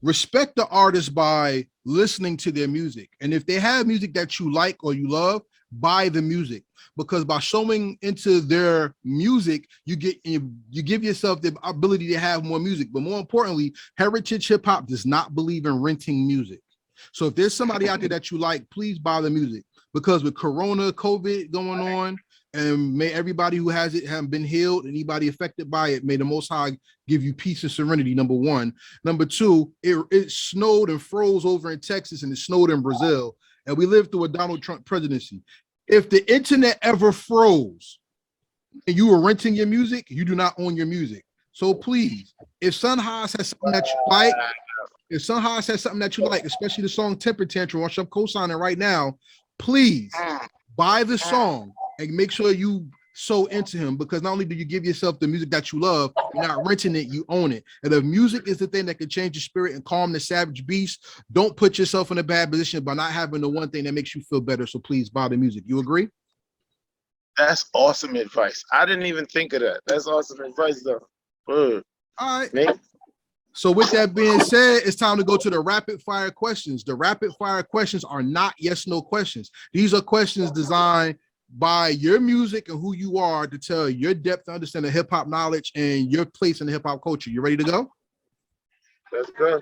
A: respect the artist by listening to their music. And if they have music that you like or you love, buy the music, because by showing into their music, you give yourself the ability to have more music. But more importantly, heritage hip hop does not believe in renting music. So if there's somebody out there that you like, please buy the music, because with Corona, COVID going on, and may everybody who has it have been healed, anybody affected by it, may the Most High give you peace and serenity, number one. Number two, it snowed and froze over in Texas, and it snowed in Brazil, and we lived through a Donald Trump presidency. If the internet ever froze and you were renting your music, you do not own your music. So please, if Sun Haas has something that you like, especially the song Temper Tantrum, which I'm co-signing right now, please buy the song and make sure you so into him, because not only do you give yourself the music that you love, you're not renting it, you own it. And if music is the thing that can change your spirit and calm the savage beast, don't put yourself in a bad position by not having the one thing that makes you feel better. So please buy the music. You agree?
B: That's awesome advice. I didn't even think of that. That's awesome advice, though.
A: All right.
B: Man.
A: So with that being said, it's time to go to the rapid fire questions. The rapid fire questions are not yes, no questions. These are questions designed by your music and who you are to tell your depth to understand the hip hop knowledge and your place in the hip hop culture. You ready to go?
B: Let's go.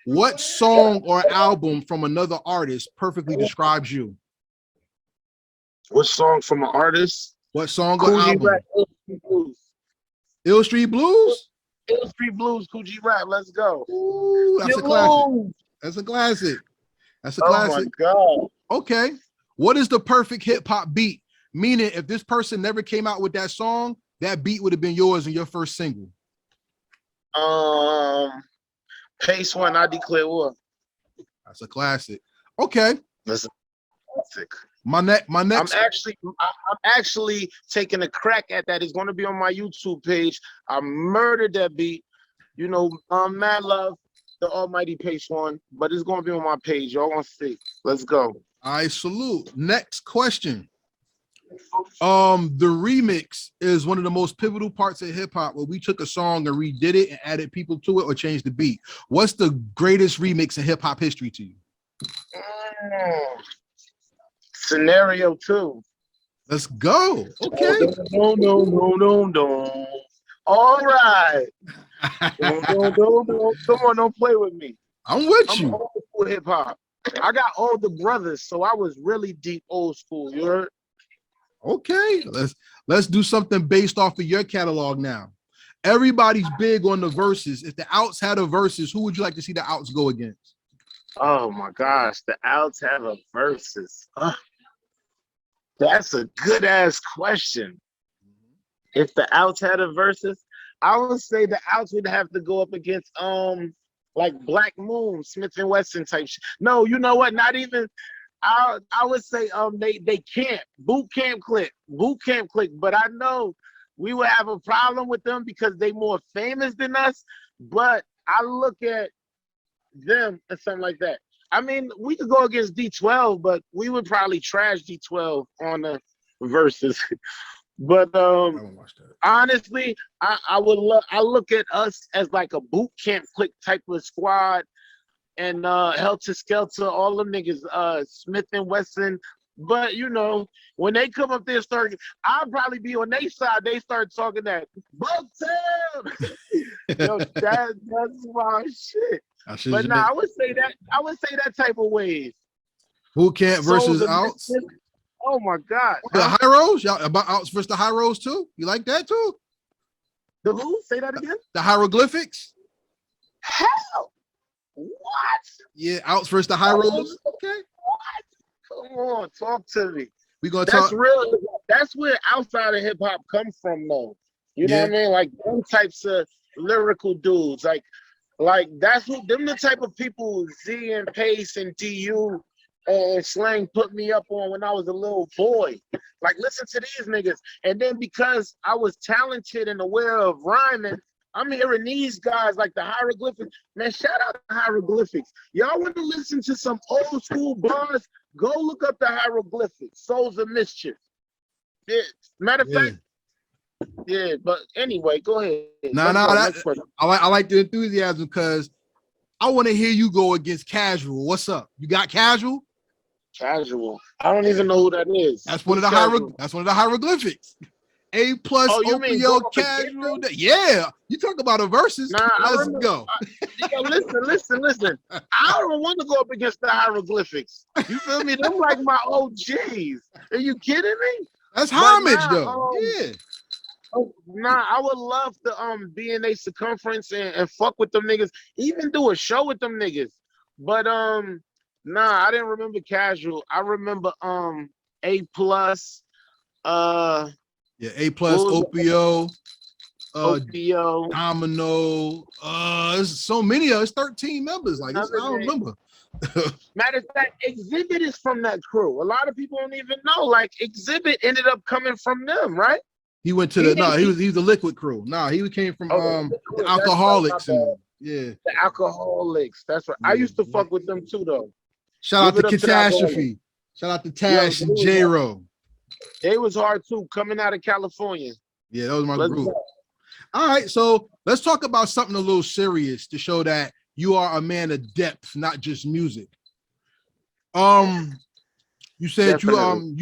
A: What song or album from another artist perfectly describes you?
B: What song from an artist?
A: What song or album?
B: Rap, Ill Street Blues.
A: Ill Street Blues?
B: Ill Street Blues, Coogee Rap. Let's go.
A: Ooh, that's a classic. That's a classic. That's a classic.
B: Oh my God.
A: Okay. What is the perfect hip hop beat? Meaning, if this person never came out with that song, that beat would have been yours in your first single.
B: Pace One, I Declare War.
A: That's a classic. Okay.
B: That's a classic.
A: My next.
B: I'm actually taking a crack at that. It's going to be on my YouTube page. I murdered that beat. You know, mad love, the almighty Pace One, but it's going to be on my page. Y'all want to see? Let's go.
A: I salute. Next question. The remix is one of the most pivotal parts of hip hop, where we took a song and redid it and added people to it or changed the beat. What's the greatest remix in hip hop history to you?
B: Scenario 2.
A: Let's go. Okay.
B: No. All right. No. Come on, don't play with me.
A: I'm with you.
B: Old school hip hop. I got older brothers, so I was really deep old school. You heard?
A: Okay, let's do something based off of your catalog now. Everybody's big on the verses. If the Outs had a verses, who would you like to see the Outs go against?
B: Oh my gosh, the Outs have a versus. That's a good ass question. If the Outs had a versus, I would say the Outs would have to go up against like Black Moon, Smith and Wesson type shit. No, you know what? Not even. I would say they can't. Boot Camp Click. But I know we would have a problem with them because they more famous than us. But I look at them and something like that. I mean, we could go against D12, but we would probably trash D12 on the verses. But honestly, I look at us as like a Boot Camp Click type of squad. And Helter Skelter, all them niggas, Smith and Wesson. But you know, when they come up there, I'll probably be on their side. They start talking that Bucktown. Yo, that's my shit. But nah, I would say that type of ways.
A: Boot Camp versus Outs.
B: Oh my God.
A: The High Rose? Y'all about Outs versus the High Rose too? You like that too?
B: The who? Say that again.
A: The hieroglyphics.
B: Hell. What?
A: Yeah, Outs versus the High Rose. Okay.
B: What? Come on, talk to me.
A: We gonna
B: That's
A: talk.
B: real. That's where outside of hip hop come from, though. You know what I mean? Like them types of lyrical dudes. Like that's who them the type of people Z and Pace and DU and Slang put me up on when I was a little boy. Like, listen to these niggas. And then because I was talented and aware of rhyming, I'm hearing these guys like the hieroglyphics. Man, shout out to hieroglyphics. Y'all want to listen to some old school bars? Go look up the hieroglyphics. Souls of Mischief. Yeah. Matter of
A: Yeah.
B: fact, yeah. But anyway, go ahead.
A: Nah, I like the enthusiasm because I want to hear you go against Casual. What's up? You got Casual?
B: Casual. I don't even know who that is.
A: That's one of the hieroglyphics. A plus
B: Oh, you mean
A: OPO Casual? Yeah. You talk about a versus.
B: Nah,
A: Let's go.
B: Listen. I don't want to go up against the hieroglyphics. You feel me? They're like my OGs. Are you kidding me?
A: That's homage, though. Yeah.
B: Oh, nah, I would love to be in a circumference and fuck with them niggas, even do a show with them niggas. But nah, I didn't remember Casual. I remember A plus,
A: yeah, A plus OPO,
B: OPO,
A: Domino. There's so many of us, 13 members. Like I don't remember.
B: Matter of fact, Exhibit is from that crew. A lot of people don't even know. Like Exhibit ended up coming from them, right?
A: He went to he was the Liquid crew. Nah, he came from the Alcoholics and yeah.
B: The Alcoholics. That's right. I used to fuck with them too though.
A: Shout out to Catastrophe. Shout out to Tash and J-Ro.
B: They was hard too, coming out of California.
A: Yeah, that was my group. All right, so let's talk about something a little serious to show that you are a man of depth, not just music. You said
B: Definitely.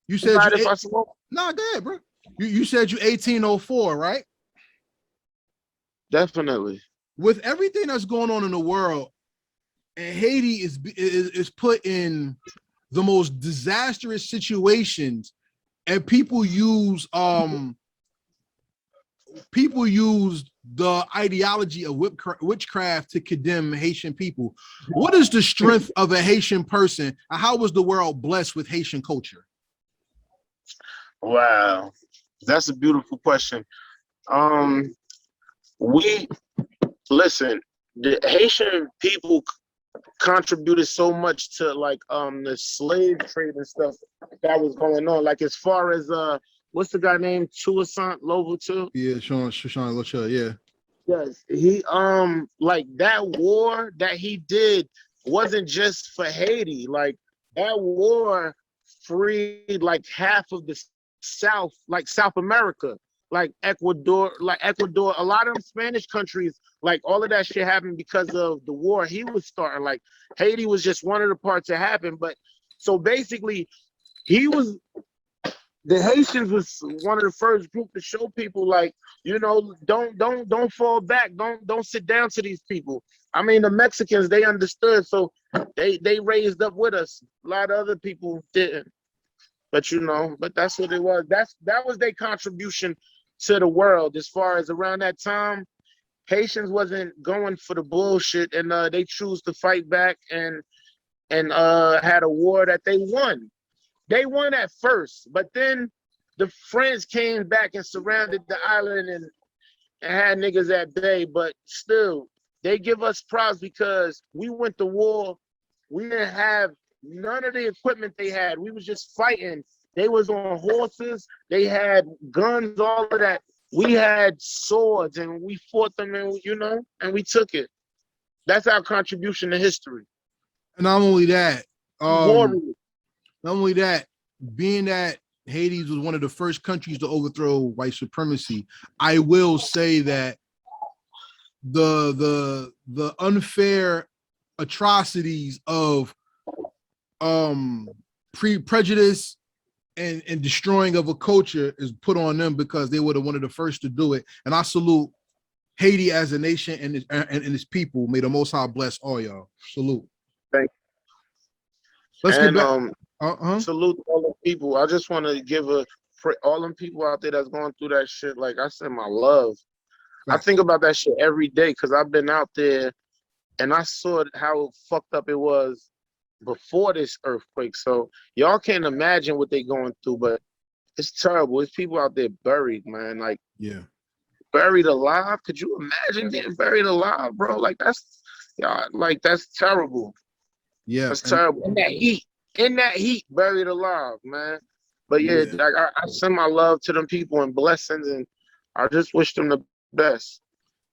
A: you said nah, go ahead, bro. You said you 1804, right?
B: Definitely.
A: With everything that's going on in the world, and Haiti is put in the most disastrous situations, and people use the ideology of witchcraft to condemn Haitian people. What is the strength of a Haitian person, and how was the world blessed with Haitian culture?
B: Wow, that's a beautiful question. We listen. The Haitian people contributed so much to like the slave trade and stuff that was going on. Like as far as what's the guy named Toussaint Louverture?
A: Yeah, Sean Louverture, yeah.
B: Yes, he like that war that he did wasn't just for Haiti. Like that war freed like half of the South, like South America, like Ecuador, a lot of them Spanish countries, like all of that shit happened because of the war he was starting. Like Haiti was just one of the parts that happened. But so basically the Haitians was one of the first group to show people like, you know, don't fall back, don't sit down to these people. I mean, the Mexicans, they understood, so they raised up with us. A lot of other people didn't. But you know, but that's what it was. That was their contribution to the world. As far as around that time, Haitians wasn't going for the bullshit, and they chose to fight back and had a war that they won. They won at first, but then the French came back and surrounded the island and had niggas at bay. But still, they give us props because we went to war. We didn't have none of the equipment they had. We was just fighting. They was on horses. They had guns, all of that. We had swords and we fought them, and you know, and we took it. That's our contribution to history.
A: And not only that, being that Haiti was one of the first countries to overthrow white supremacy, I will say that the unfair atrocities of prejudice and destroying of a culture is put on them because they were one of the first to do it. And I salute Haiti as a nation and its people. May the Most High bless all y'all. Salute.
B: Thank you. Let's get back. Salute all the people. I just want to give all them people out there that's going through that shit. Like I said, my love. Right. I think about that shit every day because I've been out there and I saw how fucked up it was before this earthquake. So y'all can't imagine what they're going through, but it's terrible. It's people out there buried, man. Like,
A: yeah,
B: buried alive. Could you imagine getting buried alive, bro? Like that's terrible.
A: Yeah,
B: that's terrible. In that heat, buried alive, man. But yeah, like, I send my love to them people and blessings, and I just wish them the Best.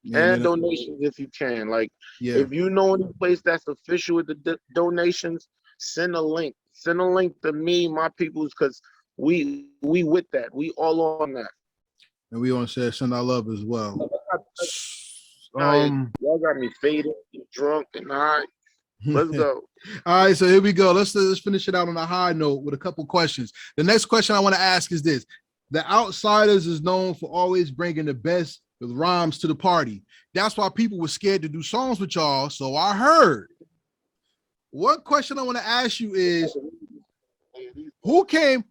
A: Yeah,
B: And donations if you can. Like,
A: yeah.
B: if you know any place that's official with the donations, send a link. Send a link to me, my peoples, because we with that. We all on that.
A: And we want to send our love as well.
B: Y'all got me faded, drunk, and high. Let's go.
A: All right, so here we go. Let's finish it out on a high note with a couple questions. The next question I want to ask is this: The Outsiders is known for always bringing the best with rhymes to the party. That's why people were scared to do songs with y'all. So I heard. What question I want to ask you is, who came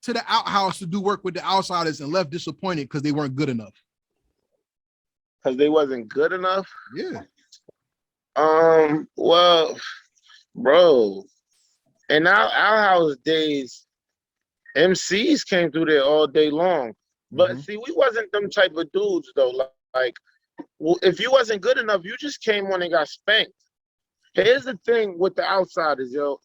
A: to the outhouse to do work with the Outsiders and left disappointed because they weren't good enough?
B: Because they wasn't good enough?
A: Yeah.
B: Well, bro, in our house days, MCs came through there all day long. But see, we wasn't them type of dudes though. Like, well, if you wasn't good enough, you just came on and got spanked. Here's the thing with the Outsiders, yo.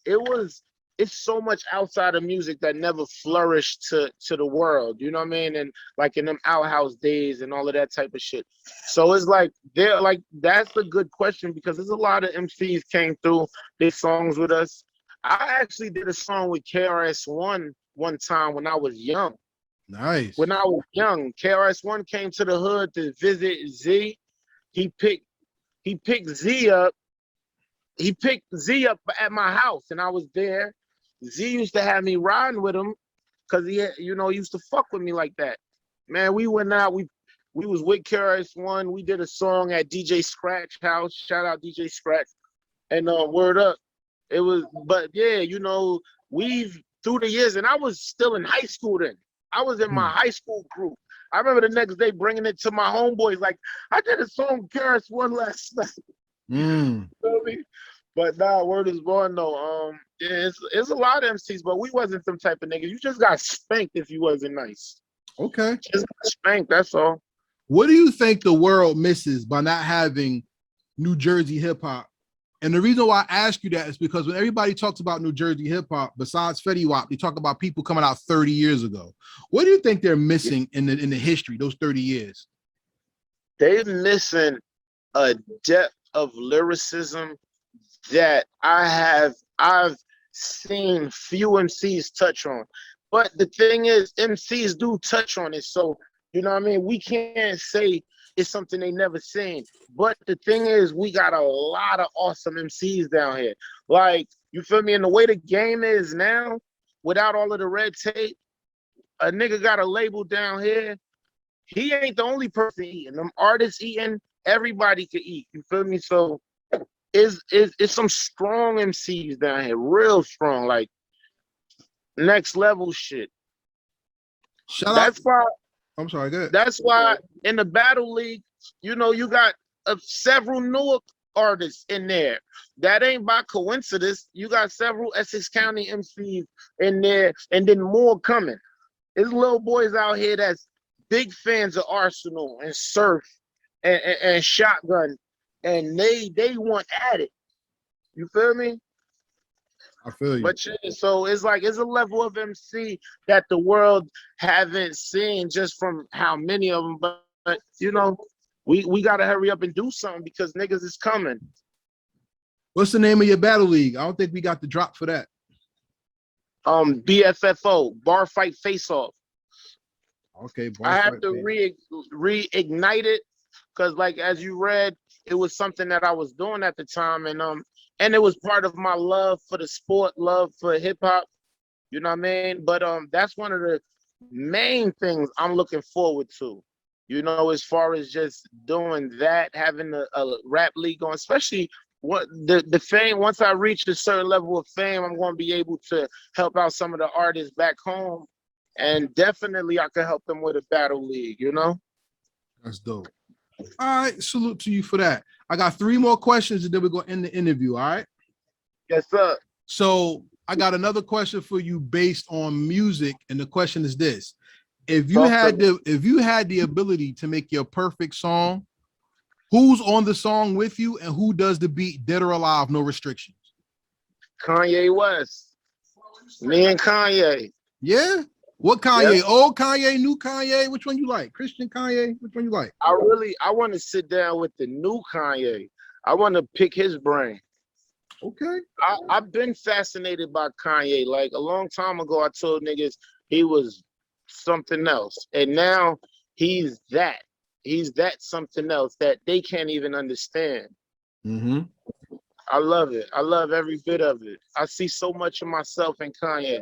B: It's so much outside of music that never flourished to the world. You know what I mean? And like in them outhouse days and all of that type of shit. So it's like they're like, that's a good question because there's a lot of MCs came through, did songs with us. I actually did a song with KRS-One one time when I was young.
A: Nice.
B: When I was young, KRS-One came to the hood to visit Z. He picked Z up. He picked Z up at my house, and I was there. Z used to have me riding with him because he used to fuck with me like that. Man, we went out. We was with KRS-One. We did a song at DJ Scratch house. Shout out DJ Scratch. And word up. It was, but yeah, we've through the years, and I was still in high school then. I was in my high school group. I remember the next day bringing it to my homeboys. Like, I did a song with KRS-One last night. You know me? But nah, word is born though. Yeah, it's a lot of MCs, but we wasn't some type of nigga. You just got spanked if you wasn't nice.
A: Okay.
B: Just got spanked, that's all.
A: What do you think the world misses by not having New Jersey hip hop? And the reason why I ask you that is because when everybody talks about New Jersey hip hop, besides Fetty Wap, they talk about people coming out 30 years ago. What do you think they're missing in the history, those 30 years?
B: They're missing a depth of lyricism that I've seen few MCs touch on. But the thing is, MCs do touch on it. So, you know what I mean? We can't say it's something they never seen. But the thing is, we got a lot of awesome MCs down here. Like, you feel me? And the way the game is now, without all of the red tape, a nigga got a label down here. He ain't the only person eating. Them artists eating, everybody can eat. You feel me? So it's some strong MCs down here, real strong, like next level shit.
A: That's why. I'm sorry, go ahead.
B: That's why in the Battle League, you got several Newark artists in there. That ain't by coincidence. You got several Essex County MCs in there, and then more coming. There's little boys out here that's big fans of Arsenal and Surf and Shotgun, and they want at it. You feel me?
A: I feel you.
B: But so it's like it's a level of MC that the world haven't seen just from how many of them. But we gotta hurry up and do something because niggas is coming.
A: What's the name of your battle league? I don't think we got the drop for that.
B: BFFO, Bar Fight Face Off.
A: Okay,
B: I have to reignite it because, like, as you read, it was something that I was doing at the time, and it was part of my love for the sport, love for hip hop. You know what I mean? But that's one of the main things I'm looking forward to. As far as just doing that, having a rap league going, especially what the fame. Once I reach a certain level of fame, I'm going to be able to help out some of the artists back home. And definitely I could help them with a battle league,
A: That's dope. All right, salute to you for that. I got 3 more questions and then we're going to end the interview, all right?
B: Yes, sir.
A: So I got another question for you based on music, and the question is this. If you had the ability to make your perfect song, who's on the song with you and who does the beat, dead or alive, no restrictions?
B: Kanye West. Me and Kanye.
A: Yeah? What Kanye?
B: Yes.
A: Old Kanye, new Kanye? Which one you like? Christian Kanye? Which one you like?
B: I want to sit down with the new Kanye. I want to pick his brain.
A: Okay.
B: I've been fascinated by Kanye. Like a long time ago, I told niggas he was something else, and now he's that. He's that something else that they can't even understand.
A: Mm-hmm.
B: I love it. I love every bit of it. I see so much of myself in Kanye.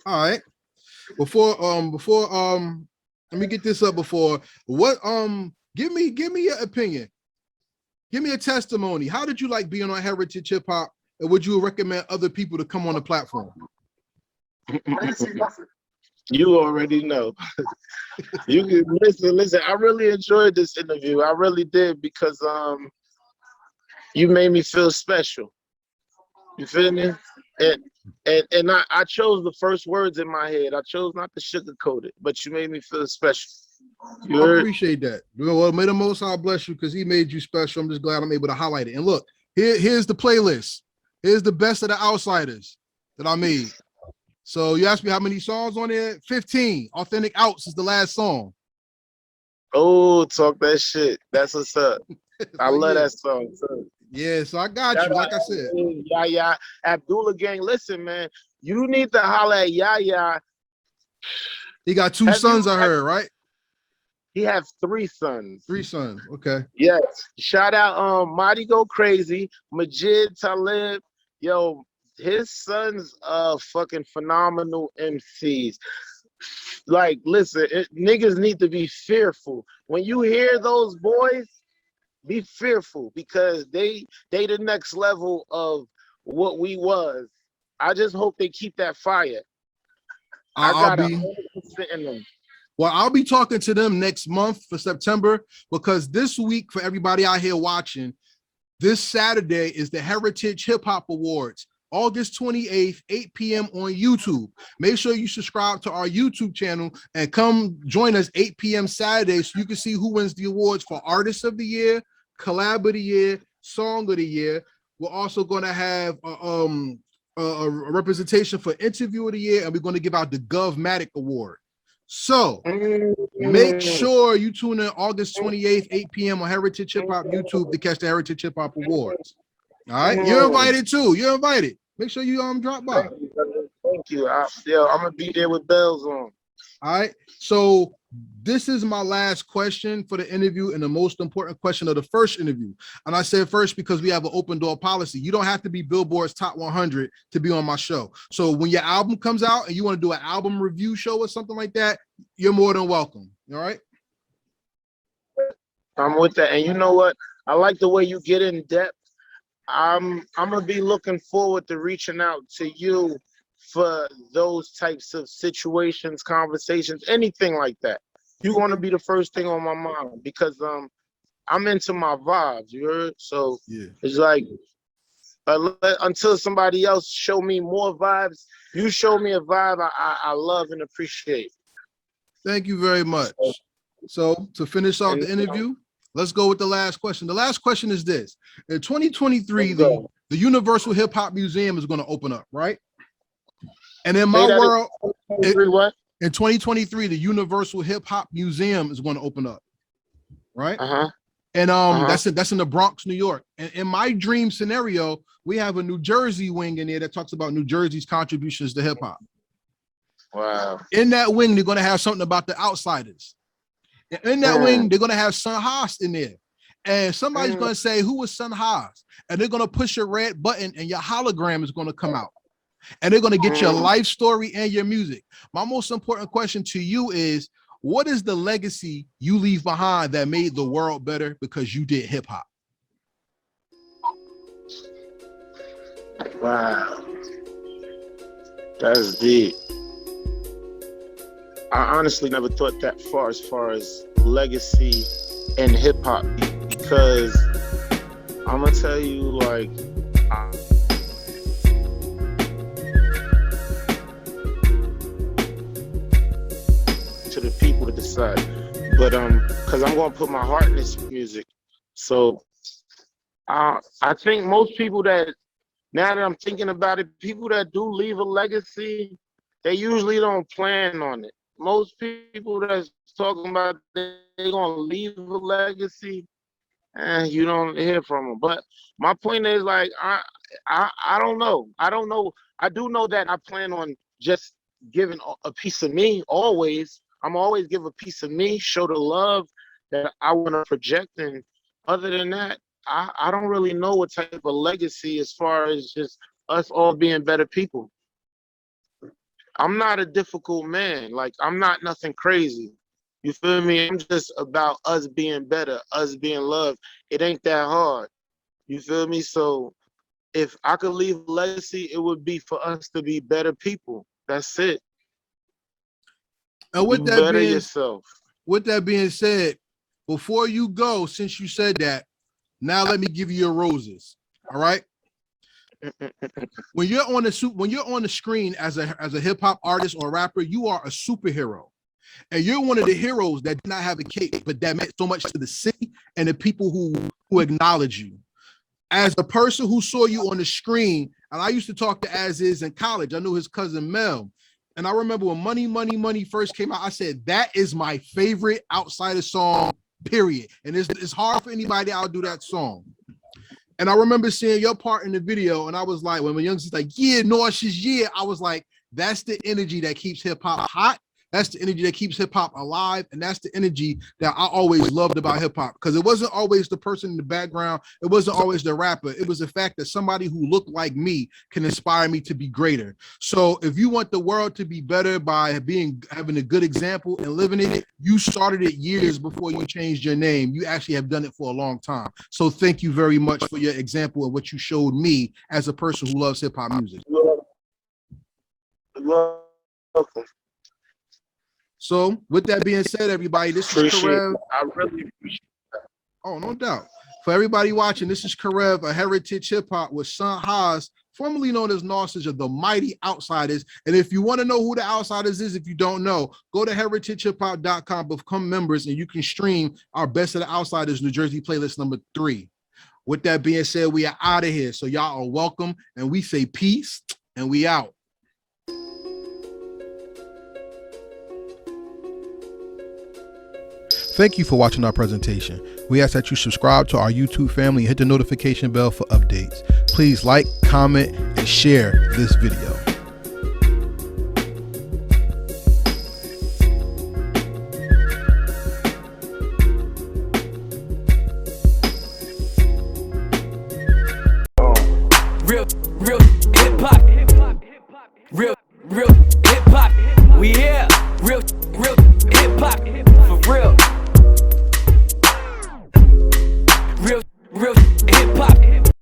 A: All right. Before let me get this up before what give me your opinion. Give me a testimony. How did you like being on Heritage Hip Hop? And would you recommend other people to come on the platform?
B: You already know. You can listen. I really enjoyed this interview. I really did because you made me feel special. You feel me? And I chose the first words in my head. I chose not to sugarcoat it, but you made me feel special. You
A: I
B: heard?
A: appreciate that. Well, may the Most High bless you because He made you special. I'm just glad I'm able to highlight it. And look, here's the playlist. Here's the best of the outsiders that I made. So you asked me how many songs on there? 15. Authentic Outs is the last song.
B: Oh, talk that shit. That's what's up. I love
A: yeah.
B: that song too.
A: Yeah, so I got you. Like I said,
B: Yeah. Abdullah Gang, listen, man. You need to holler at Yaya.
A: he got two sons, I heard, right?
B: He has 3 sons.
A: 3 sons. Okay.
B: Yes. Shout out Mighty Go Crazy, Majid Talib. Yo, his sons are fucking phenomenal MCs. Like, listen, niggas need to be fearful. When you hear those boys, be fearful because they the next level of what we was. I just hope they keep that fire. I got 100% in them.
A: Well, I'll be talking to them next month for September because this week, for everybody out here watching, this Saturday is the Heritage Hip Hop Awards, August 28th, 8 p.m. on YouTube. Make sure you subscribe to our YouTube channel and come join us 8 p.m. Saturday so you can see who wins the awards for Artist of the Year, Collab of the Year, Song of the Year. We're also going to have a representation for Interview of the Year, and we're going to give out the Govmatic Award. So make sure you tune in August 28th, 8 p.m. on Heritage Hip Hop YouTube to catch the Heritage Hip Hop Awards. All right, you're invited too. You're invited. Make sure you drop by.
B: Thank you. I'm gonna be there with bells on.
A: All right. So this is my last question for the interview and the most important question of the first interview. And I said first because we have an open door policy. You don't have to be Billboard's top 100 to be on my show. So when your album comes out and you want to do an album review show or something like that, you're more than welcome. All right.
B: I'm with that. And you know what? I like the way you get in depth. I'm gonna be looking forward to reaching out to you for those types of situations, conversations, anything like that. You're gonna be the first thing on my mind because I'm into my vibes, you heard? So yeah. It's like until somebody else show me more vibes, you show me a vibe I love and appreciate.
A: Thank you very much. So to finish off the interview, let's go with the last question. The last question is this. In 2023, the Universal Hip Hop Museum is going to open up, right? And in my world, in 2023, the Universal Hip Hop Museum is going to open up, right? And that's in the Bronx, New York. And in my dream scenario, we have a New Jersey wing in there that talks about New Jersey's contributions to hip hop.
B: Wow.
A: In that wing, they're going to have something about the outsiders. In that wing, they're going to have Son Haas in there. And somebody's going to say, who was Son Haas? And they're going to push a red button and your hologram is going to come out. And they're going to get your life story and your music. My most important question to you is, what is the legacy you leave behind that made the world better because you did hip hop?
B: Wow. That's deep. I honestly never thought that far as legacy and hip hop because I'm gonna tell you, like, to the people to decide, but because I'm gonna put my heart in this music. So I think most people that, now that I'm thinking about it, people that do leave a legacy, they usually don't plan on it. Most people that's talking about they're gonna leave a legacy, and you don't hear from them. But my point is, like, I don't know. I don't know. I do know that I plan on just giving a piece of me always. I'm always give a piece of me, show the love that I want to project. And other than that, I don't really know what type of legacy as far as just us all being better people. I'm not a difficult man. Like, I'm not nothing crazy. You feel me? I'm just about us being better, us being loved. It ain't that hard. You feel me? So if I could leave a legacy, it would be for us to be better people. That's it.
A: And
B: Be better yourself.
A: with that being said, before you go, since you said that, now let me give you your roses. All right. When you're on the screen as a hip hop artist or rapper, you are a superhero. And you're one of the heroes that did not have a cape, but that meant so much to the city and the people who acknowledge you. As a person who saw you on the screen, and I used to talk to Aziz in college. I knew his cousin Mel. And I remember when Money, Money, Money first came out, I said, that is my favorite Outsider song, period. And it's hard for anybody to outdo that song. And I remember seeing your part in the video, and I was like, when my youngster's like, yeah, nauseous, yeah, I was like, that's the energy that keeps hip hop hot. That's the energy that keeps hip hop alive. And that's the energy that I always loved about hip hop, because it wasn't always the person in the background. It wasn't always the rapper. It was the fact that somebody who looked like me can inspire me to be greater. So if you want the world to be better by having a good example and living in it, you started it years before you changed your name. You actually have done it for a long time. So thank you very much for your example and what you showed me as a person who loves hip hop music.
B: Welcome.
A: So with that being said, everybody, this is Karev.
B: I really appreciate that.
A: Oh, no doubt. For everybody watching, this is Karev, a Heritage Hip Hop with Son Haas, formerly known as Narcissist of the Mighty Outsiders. And if you want to know who the Outsiders is, if you don't know, go to heritagehiphop.com, become members, and you can stream our Best of the Outsiders New Jersey playlist number 3. With that being said, we are out of here. So y'all are welcome, and we say peace, and we out. Thank you for watching our presentation. We ask that you subscribe to our YouTube family and hit the notification bell for updates. Please like, comment, and share this video.
C: Real hip hop. Real hip hop. We here.